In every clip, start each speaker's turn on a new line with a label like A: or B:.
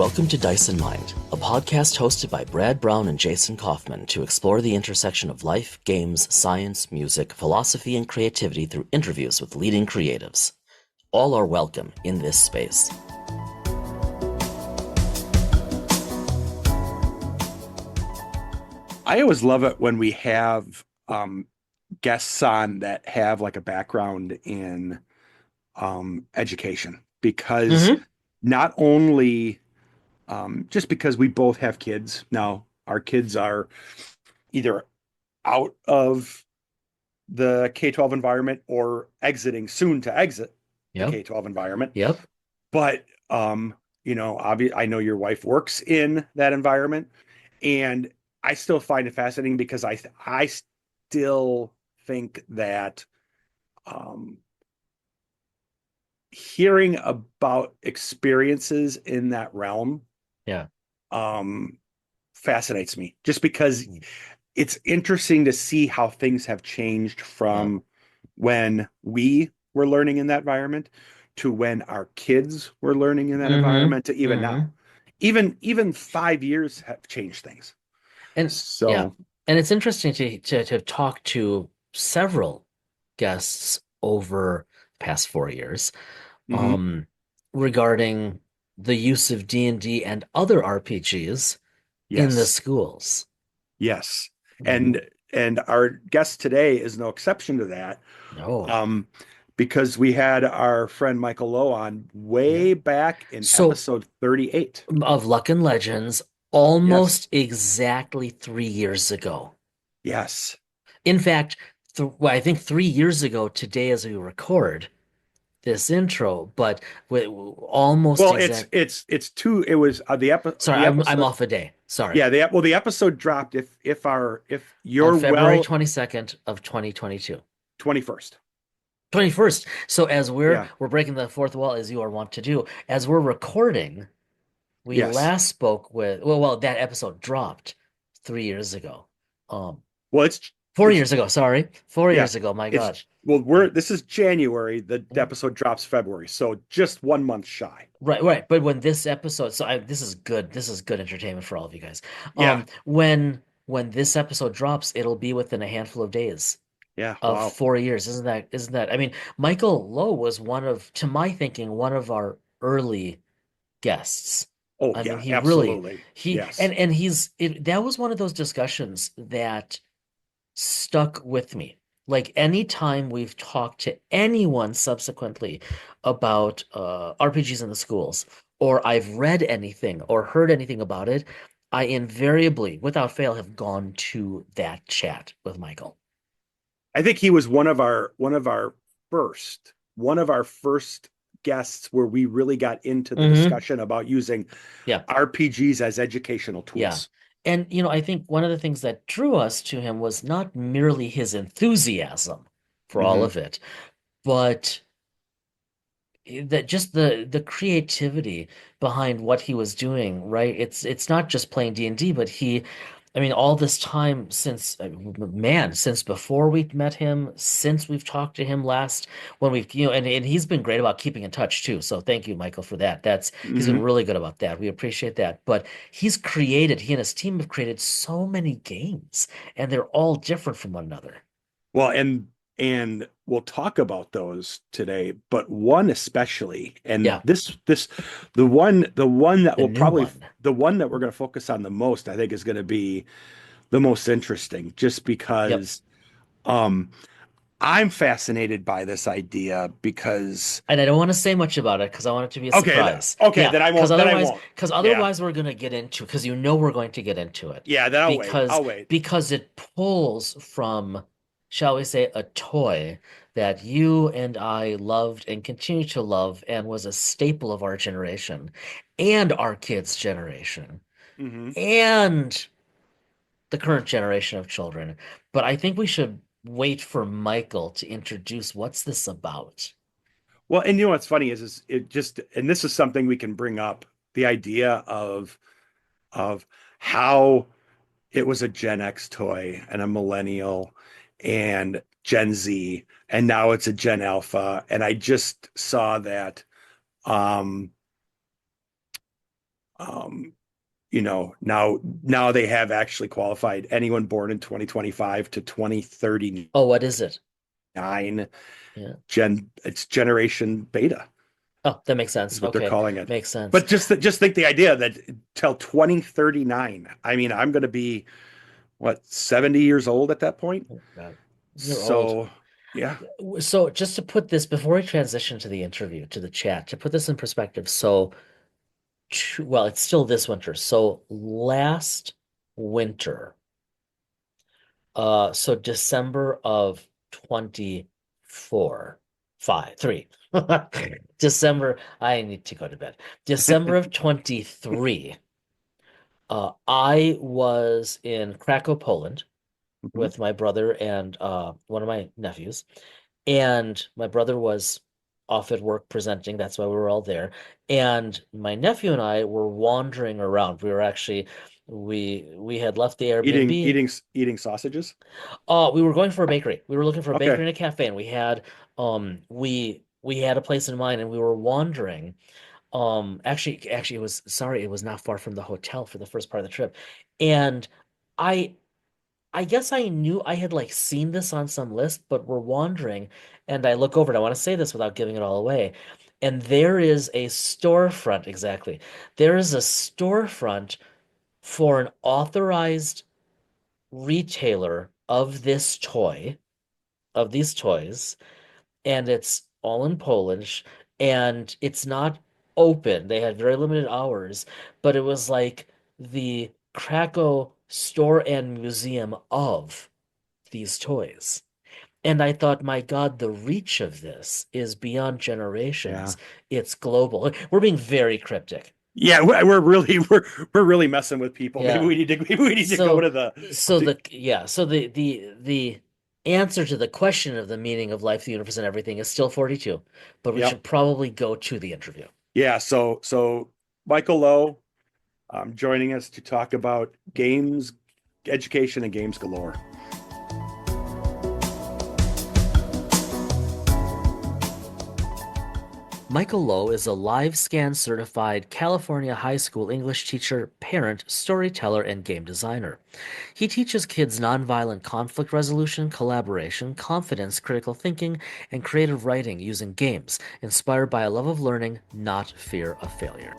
A: Welcome to Dice and Mind, a podcast hosted by Brad Brown and Jason Kaufman to explore the intersection of life, games, science, music, philosophy, and creativity through interviews with leading creatives. All are welcome in this space.
B: I always love it when we have guests on that have like a background in education, because not only just because we both have kids now, our kids are either out of the K-12 environment or exiting soon to exit the
A: Yep.
B: K-12 environment.
A: Yep.
B: But I know your wife works in that environment, and I still find it fascinating because I still think that hearing about experiences in that realm
A: Yeah.
B: fascinates me, just because it's interesting to see how things have changed from when we were learning in that environment to when our kids were learning in that environment to even now. Even 5 years have changed things.
A: And
B: So
A: and it's interesting to talk to several guests over the past 4 years regarding the use of D&D and other RPGs in the
B: yes,
A: schools.
B: yes. And our guest today is no exception to that.
A: No.
B: Because we had our friend Michael Lowe on way back in
A: So
B: episode 38.
A: of Luck and Legends,
B: Yes.
A: almost exactly 3 years ago.
B: Yes.
A: In fact, I think 3 years ago today as we record this intro, but almost
B: Well,
A: exact.
B: it's two. It was
A: Sorry,
B: the
A: I'm
B: episode.
A: off a day. Sorry.
B: Yeah, the episode dropped if
A: On
B: you're
A: February
B: well
A: 22nd of 2022.
B: 21st.
A: 21st. So as we're
B: Yeah.
A: we're breaking the fourth wall as you are wont to do, as we're recording, we
B: Yes.
A: last spoke with well that episode dropped 3 years ago.
B: Well, it's
A: 4 years ago, sorry. Four
B: yeah.
A: years ago, my
B: It's
A: gosh.
B: well, we're this is January. The episode drops February, so just 1 month shy.
A: Right, right. But when this episode, this is good. This is good entertainment for all of you guys.
B: Yeah.
A: When this episode drops, it'll be within a handful of days
B: Yeah.
A: of
B: Wow.
A: 4 years. Isn't that? I mean, Michael Lowe was to my thinking, one of our early guests.
B: Oh,
A: I mean,
B: yeah,
A: he really
B: absolutely.
A: he
B: Yes.
A: and that was one of those discussions that stuck with me. Like anytime we've talked to anyone subsequently about RPGs in the schools, or I've read anything or heard anything about it, I invariably, without fail, have gone to that chat with Michael.
B: I think he was one of our first guests where we really got into the discussion about using
A: Yeah,
B: RPGs as educational
A: yeah.
B: tools.
A: And I think one of the things that drew us to him was not merely his enthusiasm for all
B: Hmm.
A: of it, but that just the creativity behind what he was doing, right? It's not just playing D&D, but I mean, all this time since, man, since before we met him, since we've talked to him last, when we've, and he's been great about keeping in touch too. So thank you, Michael, for that. He's been
B: Hmm.
A: really good about that. We appreciate that. But he and his team have created so many games, and they're all different from one another.
B: Well, and we'll talk about those today, but one especially, and
A: Yeah,
B: the one that
A: the
B: will
A: new
B: probably
A: one.
B: the one that we're going to focus on the most, I think, is going to be the most interesting, just
A: Yep.
B: because um I'm fascinated by this idea because
A: And I don't want to say much about it because I want it to be a
B: okay,
A: surprise.
B: okay,
A: Yeah,
B: then I won't. Then I won't. Yeah,
A: otherwise we're gonna get into because we're going to get into it
B: yeah. Then I'll wait.
A: because
B: I'll wait.
A: it pulls from, shall we say, a toy that you and I loved and continue to love and was a staple of our generation and our kids' generation
B: Hmm.
A: and the current generation of children. But I think we should wait for Michael to introduce what's this about.
B: Well, and you know what's funny is it just, and this is something we can bring up, the idea of how it was a Gen X toy and a millennial and Gen Z, and now it's a Gen Alpha. And I just saw that um Um, now they have actually qualified anyone born in 2025 to 2039.
A: Oh, what is it?
B: It's
A: Yeah.
B: generation beta
A: Oh, that makes
B: is
A: sense.
B: what they're
A: Okay.
B: calling it.
A: Makes sense.
B: But just think the idea that till 2039, I mean, I'm going to be what, 70 years old at that point.
A: Oh, God. You're old.
B: So, yeah.
A: So just to put this, before we transition to the interview, to the chat, to put this in perspective, so well, it's still this winter. So last winter, so December of 24, 5, 3. December, I need to go to bed. December of 23, I was in Krakow, Poland
B: Mhm.
A: with my brother and one of my nephews. And my brother was off at work presenting. That's why we were all there. And my nephew and I were wandering around. We were actually we had left the
B: Eating,
A: Airbnb.
B: eating, eating sausages.
A: We were going for a bakery. We were looking for a
B: Okay.
A: bakery and a cafe, and we had a place in mind, and we were wandering. Actually, it was not far from the hotel for the first part of the trip, and I I guess I knew I had like seen this on some list, but we're wandering, and I look over and I want to say this without giving it all away. And there is a storefront, exactly. There is a storefront for an authorized retailer of this toy, of these toys, and it's all in Polish, and it's not open. They had very limited hours, but it was like the Krakow store and museum of these toys. And I thought, my God, the reach of this is beyond
B: Yeah.
A: generations. It's global. We're being very cryptic.
B: Yeah, we're really we're really messing with people.
A: Yeah.
B: Maybe we need to go
A: So
B: to the
A: so
B: to,
A: the yeah, so the answer to the question of the meaning of life, the universe, and everything is still 42, but we
B: yep.
A: should probably go to the interview.
B: Yeah, so Michael Lowe joining us to talk about games education and games galore.
A: Michael Lowe is a live scan certified California high school English teacher, parent, storyteller, and game designer. He teaches kids nonviolent conflict resolution, collaboration, confidence, critical thinking, and creative writing using games, inspired by a love of learning, not fear of failure.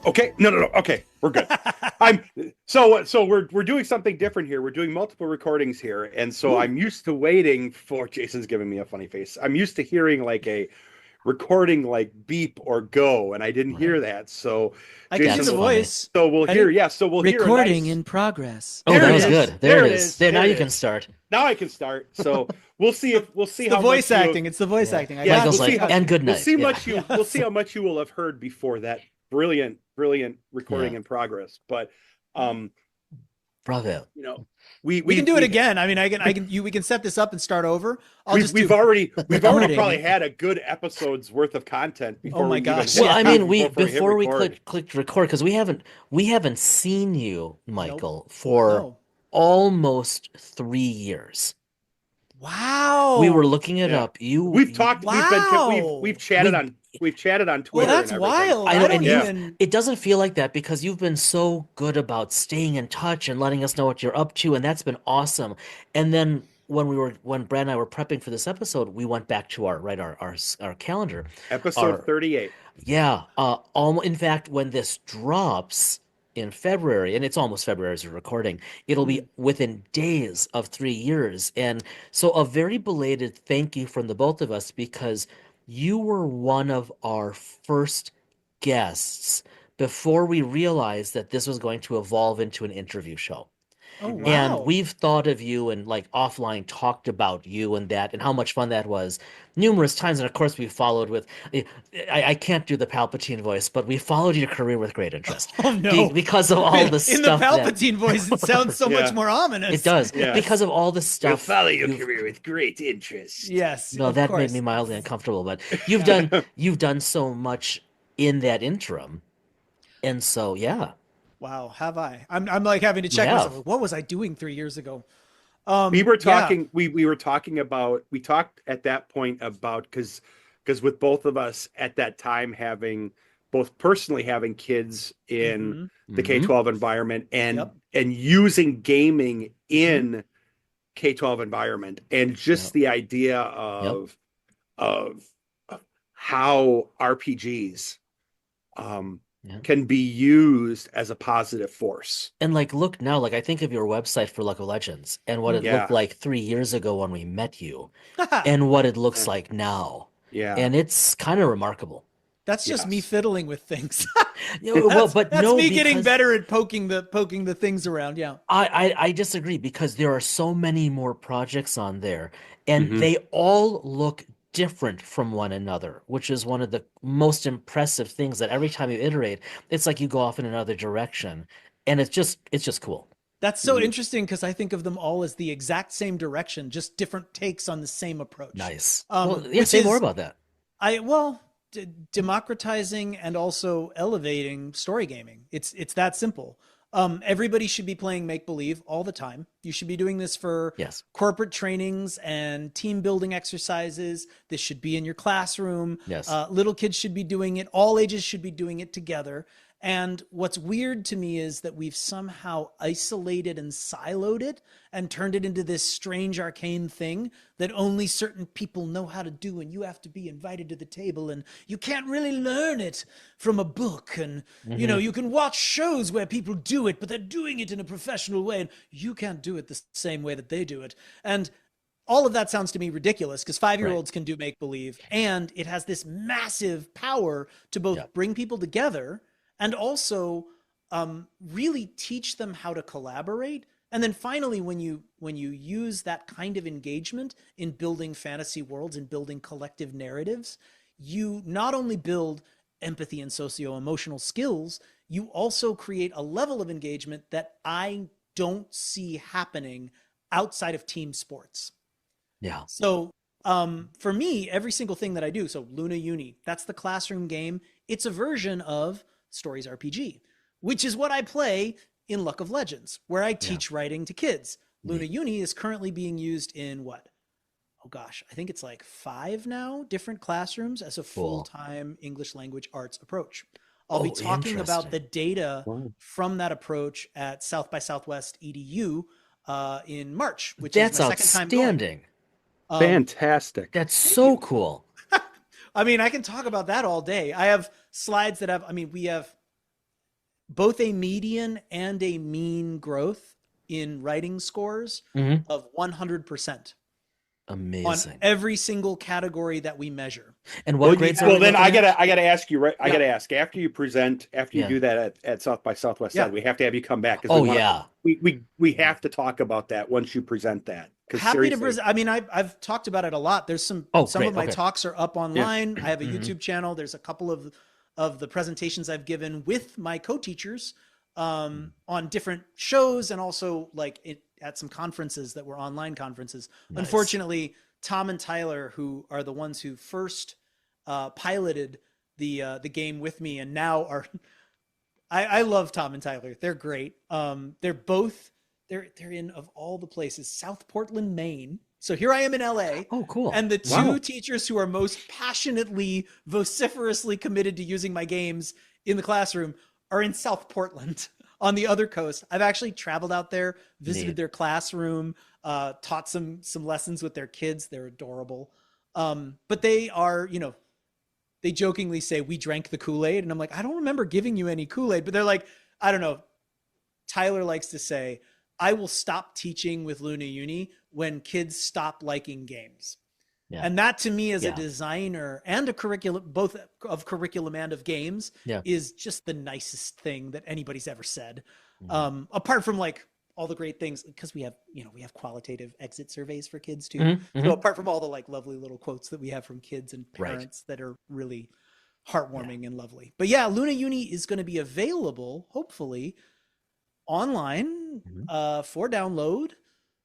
B: Okay, no. Okay, we're good. I'm so we're doing something different here. We're doing multiple recordings here, and so
A: Ooh,
B: I'm used to waiting for Jason's giving me a funny face. I'm used to hearing like a recording like beep or go, and I didn't hear
A: right.
B: that. So
C: I can do
A: That's
C: the
B: Jason,
A: funny.
C: voice.
B: so we'll hear,
C: Ready?
B: yeah, so we'll hear a
C: Recording
B: nice
C: in progress.
A: Oh,
B: there
A: that
B: it
A: was
B: is.
A: good. There
B: There
A: it
B: it
A: is.
B: is.
A: There, now
B: There it
A: you can
B: is.
A: start.
B: Now I can start. So we'll
C: It's
B: see
C: the
B: how much
C: voice
B: you
C: acting. It's the voice
B: yeah.
C: acting. I
B: Yes,
C: got
B: we'll
A: Michael's
C: you. I
B: see
A: like,
B: how
C: got
A: and
C: you.
A: good night. Yeah.
B: we'll
C: Yes.
B: see how much you will have heard before that brilliant recording
A: Yeah.
B: in progress. But um,
A: Bravo.
B: you know,
C: We can do it
B: we've
C: again. I mean, we can set this up and start over. I'll just do
B: we've already
C: recording.
B: probably had a good episode's worth of content
C: Oh
B: before
C: my
B: we even
C: gosh.
A: Well,
B: hit
C: Yeah.
A: I mean,
B: before we hit
A: before we
B: record.
A: clicked record because we haven't seen you,
C: Nope.
A: Michael, for
C: No.
A: almost 3 years. We were
C: Wow.
A: looking it
B: Yeah.
A: up. You,
B: We've talked, we've
C: Wow.
B: chatted
A: we
B: on
C: Well,
B: Twitter and
C: that's
B: everything.
C: wild.
A: I
C: I
A: know,
C: don't
A: and
B: Yeah.
C: even.
A: it doesn't feel like that because you've been so good about staying in touch and letting us know what you're up to, and that's been awesome. And then when Brad and I were prepping for this episode, we went back to our calendar,
B: Episode
A: our
B: 38.
A: yeah, in fact, when this drops in February, and it's almost February as we're recording, it'll be
C: Mhm.
A: within days of 3 years. And so a very belated thank you from the both of us because you were one of our first guests before we realized that this was going to evolve into an interview show.
C: Oh
B: Mhm.
A: And
C: wow.
A: we've thought of you and like offline talked about you and that and how much fun that was numerous times. And of course, we followed with, I can't do the Palpatine voice, but we followed your career with great interest
C: Oh no.
A: because of all the
C: In the
A: stuff that
C: Palpatine voice, it sounds so much
B: Yeah.
C: more
A: it
C: ominous.
A: does,
B: Yeah.
A: because of all the
B: We'll
A: stuff
B: follow your
A: you've,
B: career with great interest.
C: Yes,
A: no,
C: of
A: that made me
C: course.
A: mildly uncomfortable, but
C: Yeah.
A: you've done so much in that interim. And so, yeah,
C: Wow, have I? I'm like having to
A: you
C: check myself.
A: have.
C: Like, what was I doing 3 years ago?
B: We were
C: Yeah.
B: talking, we were talking about, we talked at that point about, because with both of us at that time having, both personally having kids in
C: Mm-hmm.
B: the
A: Hmm.
B: K-12 environment
C: Yep.
B: and using gaming
C: Mm-hmm.
B: in K-12 environment, and
A: Yeah.
B: just the idea
A: Yep.
B: of how RPGs um
A: Yeah.
B: can be used as a positive force.
A: And like, look now, like I think of your website for Luck of Legends and what it
C: Mm-hmm.
A: looked
B: Yeah.
A: like 3 years ago when we met you and what it looks like now.
B: Yeah.
A: And it's kind of remarkable.
C: That's just me
B: Yes.
C: fiddling with things.
A: Well,
C: that's
A: but
C: that's
A: no,
C: me getting
A: because
C: better at poking the things around. Yeah.
A: I disagree because there are so many more projects on there and
B: Hmm.
A: they all look different from one another, which is one of the most impressive things that every time you iterate, it's like you go off in another direction and it's just cool.
C: That's so
B: Hmm.
C: interesting because I think of them all as the exact same direction, just different takes on the same approach.
A: Nice. Well, yeah,
C: Which
A: say more
C: is
A: about that.
C: well, democratizing and also elevating story gaming. It's that simple. Everybody should be playing make believe all the time. You should be doing this for
A: Yes.
C: corporate trainings and team building exercises. This should be in your classroom.
A: Yes.
C: Little kids should be doing it. All ages should be doing it together. And what's weird to me is that we've somehow isolated and siloed it and turned it into this strange arcane thing that only certain people know how to do. And you have to be invited to the table and you can't really learn it from a book. And,
A: Hmm.
C: you can watch shows where people do it, but they're doing it in a professional way. And you can't do it the same way that they do it. And all of that sounds to me ridiculous because 5 year
A: Right.
C: olds can do make believe. And it has this massive power to
A: Yeah.
C: both bring people together and also really teach them how to collaborate. And then finally, when you use that kind of engagement in building fantasy worlds and building collective narratives, you not only build empathy and socio-emotional skills, you also create a level of engagement that I don't see happening outside of team sports.
A: Yeah.
C: So for me, every single thing that I do, so Luna Uni, that's the classroom game. It's a version of Stories RPG, which is what I play in Luck of Legends, where I
A: Yeah.
C: teach writing to kids. Luna
A: Neat.
C: Uni is currently being used in what? Oh gosh, I think it's like 5 now different classrooms as a
A: Cool.
C: full-time English language arts approach. I'll be
A: Oh,
C: talking about
A: interesting.
C: the data
B: Wow.
C: from that approach at South by Southwest EDU in March, which is
A: That's
C: my second time going.
A: outstanding.
C: Um,
B: Fantastic.
A: That's
C: Thank
A: so
C: you.
A: cool.
C: I mean, I can talk about that all day. I have slides that have, I mean, we have both a median and a mean growth in writing scores
A: Hmm.
C: of 100% on
A: Amazing.
C: every single category that we measure.
A: And
B: Well,
A: what grades are
B: well,
A: we
B: then
A: looking at?
B: I gotta ask you, right? I
C: Yeah.
B: gotta ask, after you present, after you
A: Yeah.
B: do that at South by Southwest
C: Yeah.
B: side, we have to have you come back because we
A: Oh,
B: want to,
A: yeah.
B: we have to talk about that once you present that. Because
C: Happy to
B: seriously,
C: present. I mean, I've talked about it a lot. There's some
A: Oh,
C: some of
A: great.
C: my
A: Okay.
C: talks are up
B: yeah,
C: online. I have a
A: Hmm.
C: YouTube channel. There's a couple of the presentations I've given with my co-teachers on different shows and also like at some conferences that were online conferences.
A: Nice.
C: Unfortunately, Tom and Tyler, who are the ones who first piloted the game with me, and now are I love Tom and Tyler. They're great. They're both they're in of all the places, South Portland, Maine. So here I am in LA.
A: Oh, cool.
C: And the two
B: Wow.
C: teachers who are most passionately, vociferously committed to using my games in the classroom are in South Portland on the other coast. I've actually traveled out there, visited
A: Neat.
C: their classroom, taught some lessons with their kids. They're adorable. But they are, they jokingly say we drank the Kool-Aid, and I'm like, I don't remember giving you any Kool-Aid, but they're like, I don't know. Tyler likes to say, I will stop teaching with Luna Uni when kids stop liking games.
A: Yeah.
C: And that to me as a
A: Yeah.
C: designer and a curriculum, both of curriculum and of games,
A: Yeah.
C: is just the nicest thing that anybody's ever said.
A: Mhm.
C: Apart from like all the great things, because we have qualitative exit surveys for kids too.
A: Mhm,
C: So
A: mhm.
C: apart from all the like lovely little quotes that we have from kids and
A: Right.
C: parents that are really heartwarming and lovely. But yeah, Luna Uni is going to be available, hopefully, online
A: Mhm.
C: for download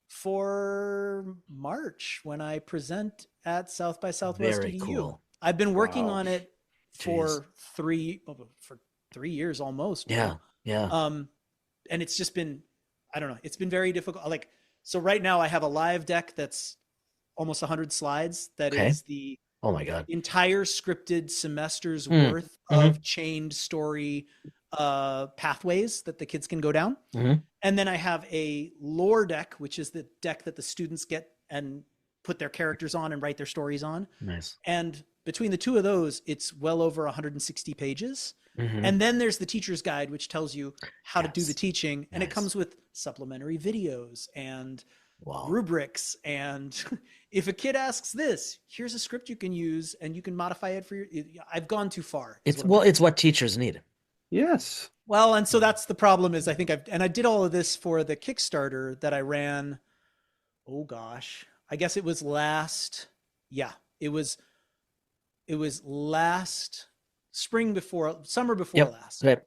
C: for March when I present at South by Southwest
A: Very
C: EDU.
A: cool.
C: I've been working
B: Wow.
C: on it
A: Jeez.
C: for 3 years almost
A: Yeah.
C: now.
A: Yeah.
C: And it's just been, I don't know, it's been very difficult. Like So right now I have a live deck that's almost 100 slides. That
A: Okay.
C: is the
A: Oh my God.
C: entire scripted semester's
A: Mm.
C: worth of chained story pathways that the kids can go down. And then I have a lore deck, which is the deck that the students get and put their characters on and write their stories on.
A: Nice.
C: And between the two of those, it's well over 160 pages. And then there's the teacher's guide, which tells you how to do the teaching. And it comes with supplementary videos and rubrics. And if a kid asks this, here's a script you can use and you can modify it for your, I've gone too far.
A: It's what teachers need.
B: Yes.
C: Well, and so that's the problem is I think I did all of this for the Kickstarter that I ran. Oh gosh, I guess it was last summer before last.
A: Right.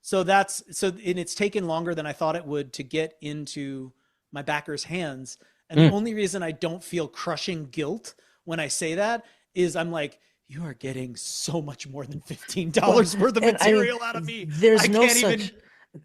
C: So and it's taken longer than I thought it would to get into my backers' hands. And the only reason I don't feel crushing guilt when I say that is I'm like, you are getting so much more than $15 worth of material out of me. I can't even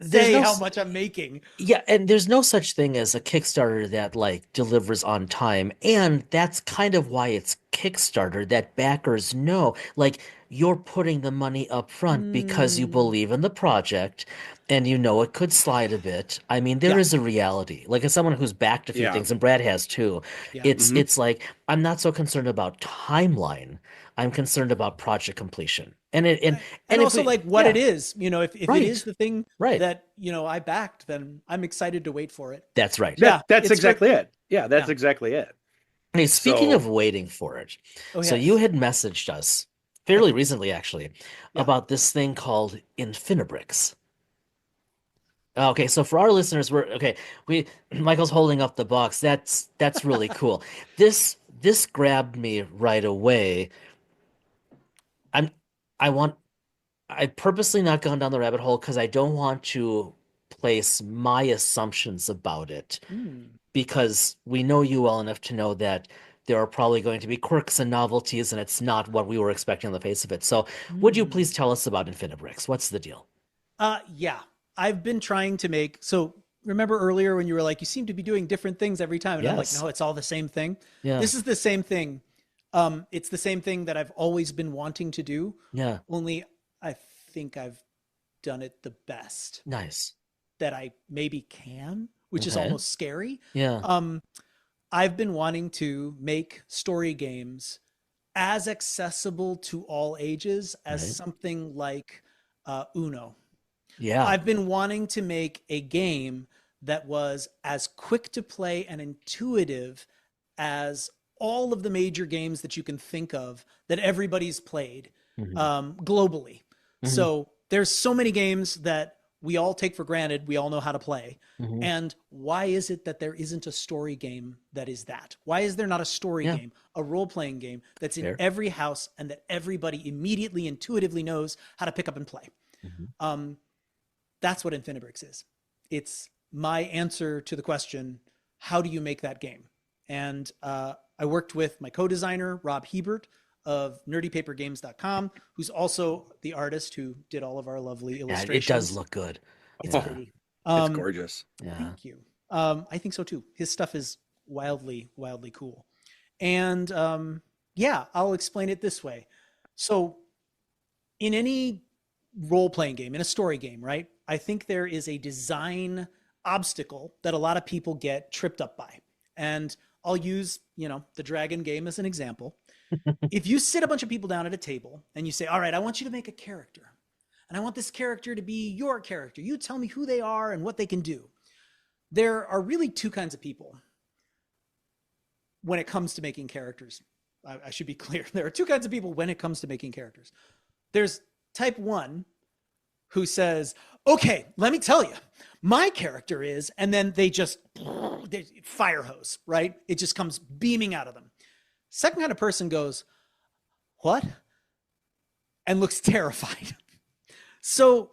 C: say how much I'm making.
A: Yeah, and there's no such thing as a Kickstarter that like delivers on time. And that's kind of why it's Kickstarter, that backers know. Like you're putting the money up front because you believe in the project and you know it could slide a bit. I mean, there is a reality. Like as someone who's backed a few things, and Brad has too, it's like I'm not so concerned about timeline. I'm concerned about project completion. And
C: also like what it is, you know, if it is the thing that, you know, I backed, then I'm excited to wait for it.
A: That's right.
B: That's exactly it. Yeah, that's exactly it.
A: Hey, speaking of waiting for it, so you had messaged us fairly recently, actually, about this thing called InfiniBrix. Okay, so for our listeners, Michael's holding up the box. That's really cool. This grabbed me right away. I've purposely not gone down the rabbit hole because I don't want to place my assumptions about it because we know you well enough to know that there are probably going to be quirks and novelties and it's not what we were expecting on the face of it. So would you please tell us about InfiniBrix? What's the deal?
C: Yeah, I've been trying to make, so remember earlier when you were like, you seem to be doing different things every time. And I'm like, no, it's all the same thing. Yeah. This is the same thing. It's the same thing that I've always been wanting to do. Yeah. Only I think I've done it the best.
A: Nice.
C: That I maybe can, which is almost scary.
A: Yeah.
C: I've been wanting to make story games as accessible to all ages as something like Uno.
A: Yeah.
C: I've been wanting to make a game that was as quick to play and intuitive as all of the major games that you can think of that everybody's played globally. So there's so many games that we all take for granted. We all know how to play. And why is it that there isn't a story game that is that? Why is there not a story game, a role-playing game that's in every house and that everybody immediately, intuitively knows how to pick up and play? That's what InfiniBrix is. It's my answer to the question, how do you make that game? And I worked with my co-designer, Rob Hebert of nerdypapergames.com, who's also the artist who did all of our lovely illustrations.
A: It does look good.
C: It's pretty.
B: It's gorgeous.
C: Thank you. I think so too. His stuff is wildly, wildly cool. And I'll explain it this way. So in any role-playing game, in a story game, right? I think there is a design obstacle that a lot of people get tripped up by. And I'll use, the dragon game as an example. If you sit a bunch of people down at a table and you say, all right, I want you to make a character and I want this character to be your character. You tell me who they are and what they can do. There are really two kinds of people when it comes to making characters. I should be clear. There are two kinds of people when it comes to making characters. There's type 1 who says, okay, let me tell you, my character is, and then they fire hose, right? It just comes beaming out of them. Second kind of person goes, what? And looks terrified. So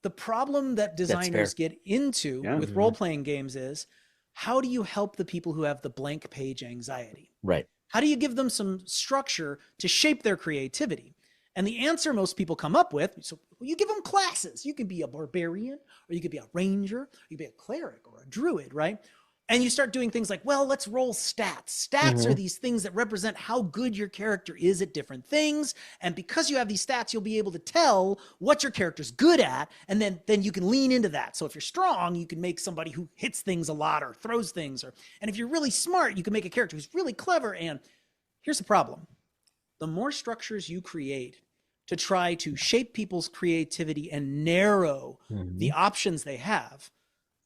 C: the problem that designers get into with role-playing games is, how do you help the people who have the blank page anxiety?
A: Right.
C: How do you give them some structure to shape their creativity? And the answer most people come up with, so you give them classes. You can be a barbarian, or you could be a ranger, or you could be a cleric or a druid, right? And you start doing things like, well, let's roll stats. Stats are these things that represent how good your character is at different things. And because you have these stats, you'll be able to tell what your character's good at. And then you can lean into that. So if you're strong, you can make somebody who hits things a lot or throws things. And if you're really smart, you can make a character who's really clever. And here's the problem. The more structures you create to try to shape people's creativity and narrow the options they have,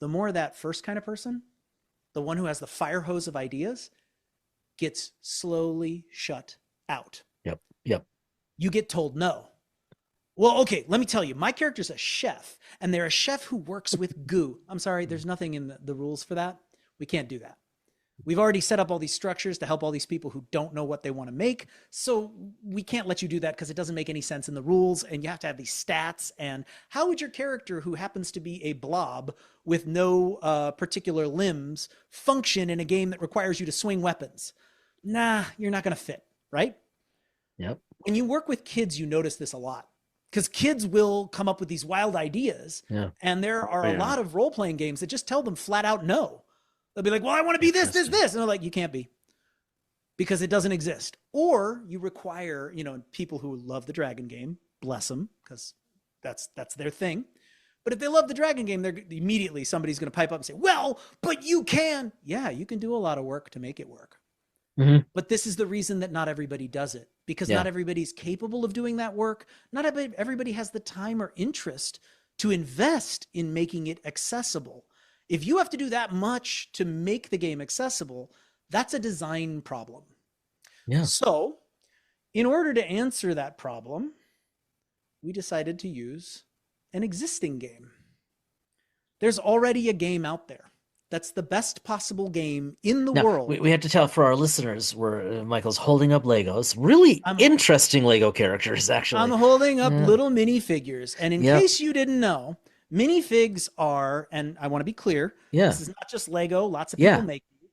C: the more that first kind of person, the one who has the fire hose of ideas, gets slowly shut out.
A: Yep.
C: You get told no. Well, okay, let me tell you, my character's a chef, and they're a chef who works with goo. I'm sorry, there's nothing in the rules for that. We can't do that. We've already set up all these structures to help all these people who don't know what they want to make. So we can't let you do that because it doesn't make any sense in the rules. And you have to have these stats. And how would your character, who happens to be a blob with no particular limbs, function in a game that requires you to swing weapons? Nah, you're not going to fit, right?
A: Yep.
C: When you work with kids, you notice this a lot. Because kids will come up with these wild ideas.
A: Yeah.
C: And there are a lot of role-playing games that just tell them flat out no. They'll be like, well, I want to be this. And they're like, you can't be, because it doesn't exist. Or you require, people who love the dragon game, bless them, because that's their thing. But if they love the dragon game, they're immediately somebody's going to pipe up and say, well, but you can. Yeah, you can do a lot of work to make it work. But this is the reason that not everybody does it, because not everybody's capable of doing that work. Not everybody has the time or interest to invest in making it accessible. If you have to do that much to make the game accessible, that's a design problem.
A: Yeah.
C: So in order to answer that problem, we decided to use an existing game. There's already a game out there that's the best possible game in the world.
A: We have to tell for our listeners where Michael's holding up Legos. Really interesting Lego characters, actually.
C: I'm holding up little minifigures. And in case you didn't know, minifigs are, and I want to be clear, this is not just Lego. Lots of people make these.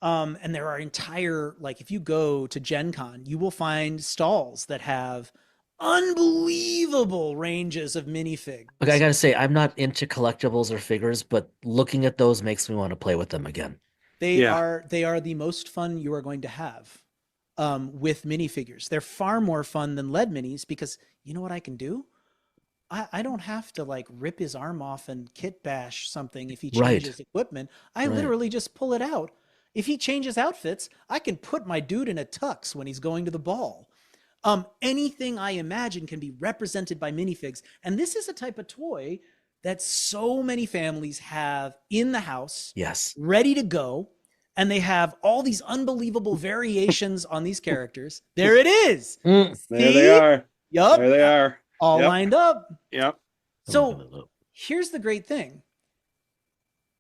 C: And there are entire, like if you go to Gen Con, you will find stalls that have unbelievable ranges of minifigs.
A: Okay, I gotta say, I'm not into collectibles or figures, but looking at those makes me want to play with them again.
C: They are the most fun you are going to have with minifigures. They're far more fun than lead minis, because you know what I can do? I don't have to like rip his arm off and kit bash something if he changes equipment. I literally just pull it out. If he changes outfits, I can put my dude in a tux when he's going to the ball. Anything I imagine can be represented by minifigs. And this is a type of toy that so many families have in the house, ready to go. And they have all these unbelievable variations on these characters. There it is.
B: There they are.
C: Yup.
B: There they are.
C: All lined up.
B: Yep.
C: So here's the great thing.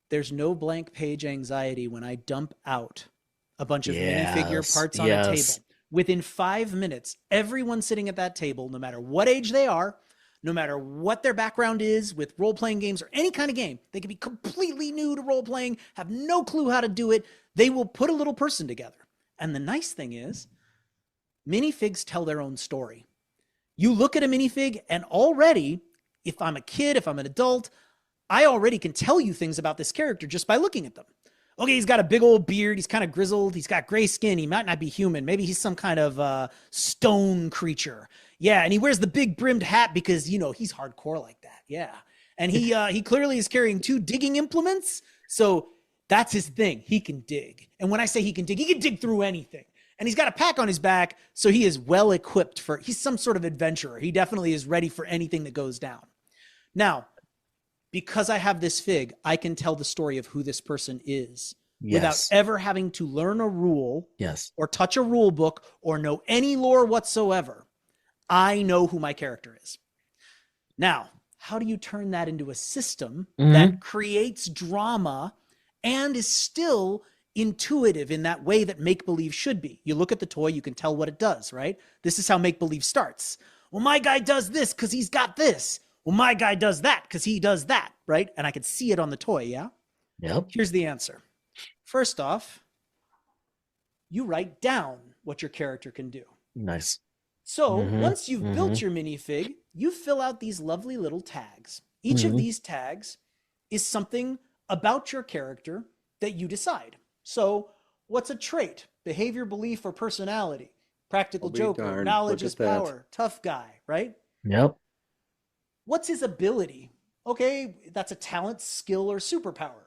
C: There's no blank page anxiety when I dump out a bunch of minifigure parts on a table. Within 5 minutes, everyone sitting at that table, no matter what age they are, no matter what their background is with role-playing games or any kind of game, they can be completely new to role-playing, have no clue how to do it. They will put a little person together. And the nice thing is, minifigs tell their own story. You look at a minifig, and already, if I'm a kid, if I'm an adult, I already can tell you things about this character just by looking at them. Okay, he's got a big old beard. He's kind of grizzled. He's got gray skin. He might not be human. Maybe he's some kind of stone creature. Yeah, and he wears the big brimmed hat because, he's hardcore like that. Yeah. And he clearly is carrying 2 digging implements. So that's his thing. He can dig. And when I say he can dig through anything. And he's got a pack on his back, so he is well equipped he's some sort of adventurer. He definitely is ready for anything that goes down. Now, because I have this fig, I can tell the story of who this person is without ever having to learn a rule or touch a rule book or know any lore whatsoever. I know who my character is. Now, how do you turn that into a system that creates drama and is still intuitive in that way that make-believe should be? You look at the toy, you can tell what it does, right? This is how make-believe starts. Well, my guy does this because he's got this. Well, my guy does that because he does that, right? And I can see it on the toy, yeah?
A: Yep.
C: Here's the answer. First off, you write down what your character can do.
A: Nice.
C: So once you've built your minifig, you fill out these lovely little tags. Each of these tags is something about your character that you decide. So what's a trait? Behavior, belief, or personality? Practical
B: I'll be
C: joker,
B: darned.
C: knowledge
B: Look
C: is
B: at that.
C: power, tough guy, right?
A: Yep.
C: What's his ability? Okay, that's a talent, skill, or superpower.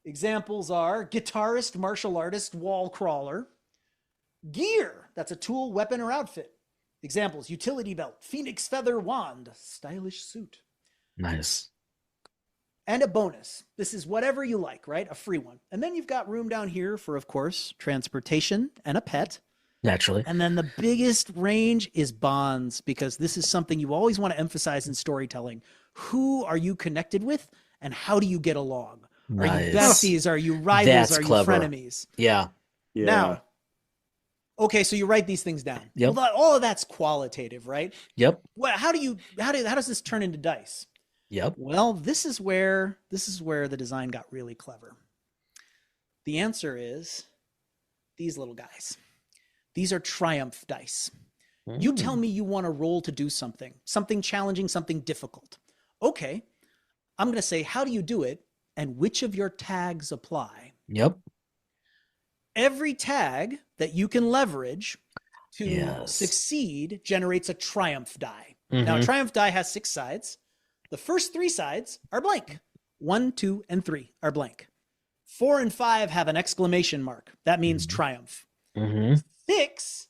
C: Examples are guitarist, martial artist, wall crawler. Gear, that's a tool, weapon, or outfit. Examples, utility belt, phoenix feather wand, stylish suit.
A: Nice.
C: And a bonus. This is whatever you like, right? A free one. And then you've got room down here for, of course, transportation and a pet.
A: Naturally.
C: And then the biggest range is bonds, because this is something you always want to emphasize in storytelling. Who are you connected with and how do you get along? Are
A: Nice.
C: you besties? Are you rivals?
A: That's
C: Are you
A: clever.
C: frenemies?
A: Yeah.
B: Yeah.
C: Now, okay, so you write these things down.
A: Yep.
C: Well, all of that's qualitative, right?
A: Yep.
C: Well, how does this turn into dice?
A: Yep.
C: Well, this is where the design got really clever. The answer is these little guys. These are triumph dice. You tell me you want to roll to do something challenging, something difficult. Okay, I'm going to say, how do you do it? And which of your tags apply?
A: Yep.
C: Every tag that you can leverage to
A: Yes.
C: succeed generates a triumph die. Now, a triumph die has 6 sides. The first 3 sides are blank. 1, 2, and 3 are blank. 4 and 5 have an exclamation mark. That means triumph. 6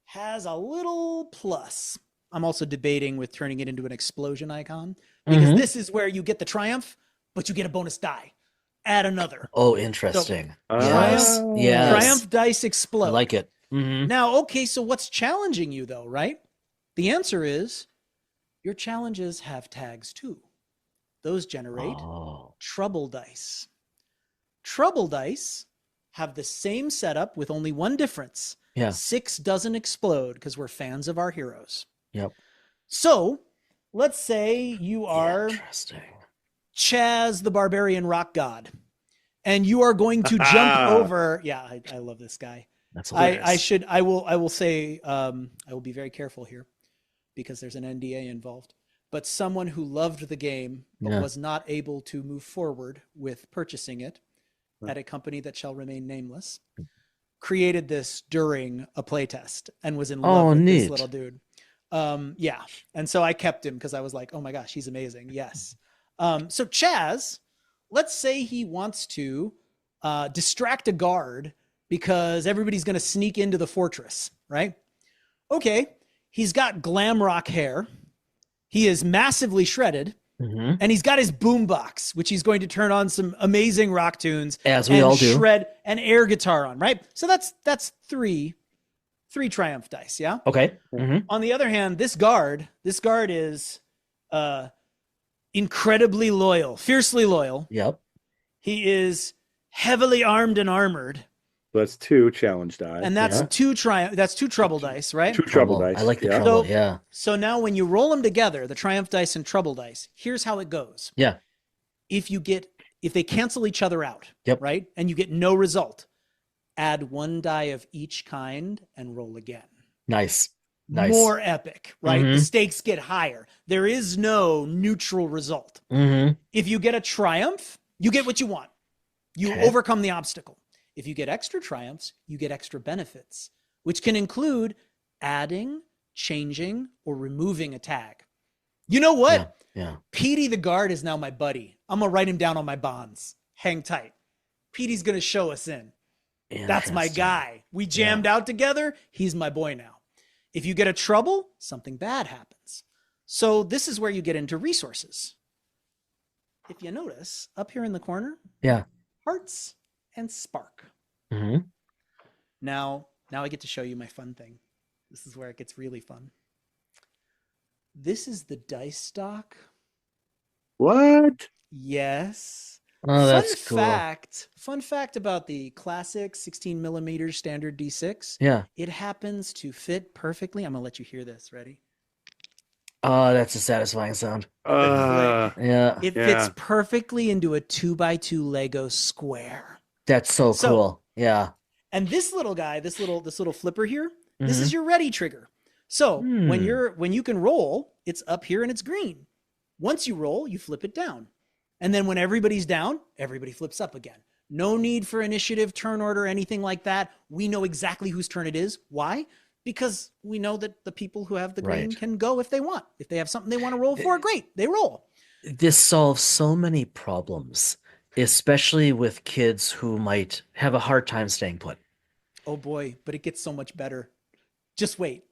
C: has a little plus. I'm also debating with turning it into an explosion icon, because this is where you get the triumph, but you get a bonus die. Add another.
A: Oh, interesting.
C: Triumph,
A: Yes.
C: triumph dice explode.
A: I like it.
C: Now, okay, so what's challenging you though, right? The answer is your challenges have tags too. Those generate trouble dice. Trouble dice have the same setup with only one difference.
A: Yeah.
C: 6 doesn't explode because we're fans of our heroes.
A: Yep.
C: So let's say you are
A: Interesting.
C: Chaz the Barbarian Rock God, and you are going to jump over. Yeah, I love this guy.
A: That's hilarious.
C: I will say, I will be very careful here because there's an NDA involved, but someone who loved the game but was not able to move forward with purchasing it at a company that shall remain nameless created this during a playtest and was in love with this little dude. Yeah. And so I kept him because I was like, oh my gosh, he's amazing. Yes. So Chaz, let's say he wants to distract a guard because everybody's going to sneak into the fortress, right? Okay. He's got glam rock hair. He is massively shredded. And he's got his boombox, which he's going to turn on some amazing rock tunes,
A: as we all do,
C: shred an air guitar on, right? So that's three triumph dice, yeah.
A: Okay.
C: On the other hand, this guard is incredibly loyal, fiercely loyal.
A: Yep.
C: He is heavily armed and armored.
B: That's 2 challenge die.
C: And that's 2 trouble dice, right?
B: 2 trouble dice.
A: I like the trouble.
C: So now when you roll them together, the triumph dice and trouble dice, here's how it goes.
A: Yeah.
C: If they cancel each other out, right? And you get no result, add 1 die of each kind and roll again.
A: Nice.
C: More epic, right? The stakes get higher. There is no neutral result. If you get a triumph, you get what you want. You overcome the obstacle. If you get extra triumphs, you get extra benefits, which can include adding, changing, or removing a tag. You know what?
A: Yeah.
C: Petey the guard is now my buddy. I'm going to write him down on my bonds. Hang tight. Petey's going to show us in. That's my guy. We jammed out together. He's my boy now. If you get a trouble, something bad happens. So this is where you get into resources. If you notice, up here in the corner, hearts and spark. Now I get to show you my fun thing. This is where it gets really fun. This is the dice stock.
B: What?
C: Yes.
A: Oh, that's cool.
C: Fun fact about the classic 16 millimeter standard D6.
A: Yeah.
C: It happens to fit perfectly. I'm going to let you hear this. Ready?
A: Oh, that's a satisfying sound.
C: It fits perfectly into a 2x2 Lego square.
A: That's so cool. Yeah.
C: And this little guy, this little flipper here, this is your ready trigger. So when you can roll, it's up here and it's green. Once you roll, you flip it down. And then when everybody's down, everybody flips up again. No need for initiative, turn order, anything like that. We know exactly whose turn it is. Why? Because we know that the people who have the green can go if they want. If they have something they want to roll for, great, they roll.
A: This solves so many problems, especially with kids who might have a hard time staying put.
C: Oh boy, but it gets so much better. Just wait.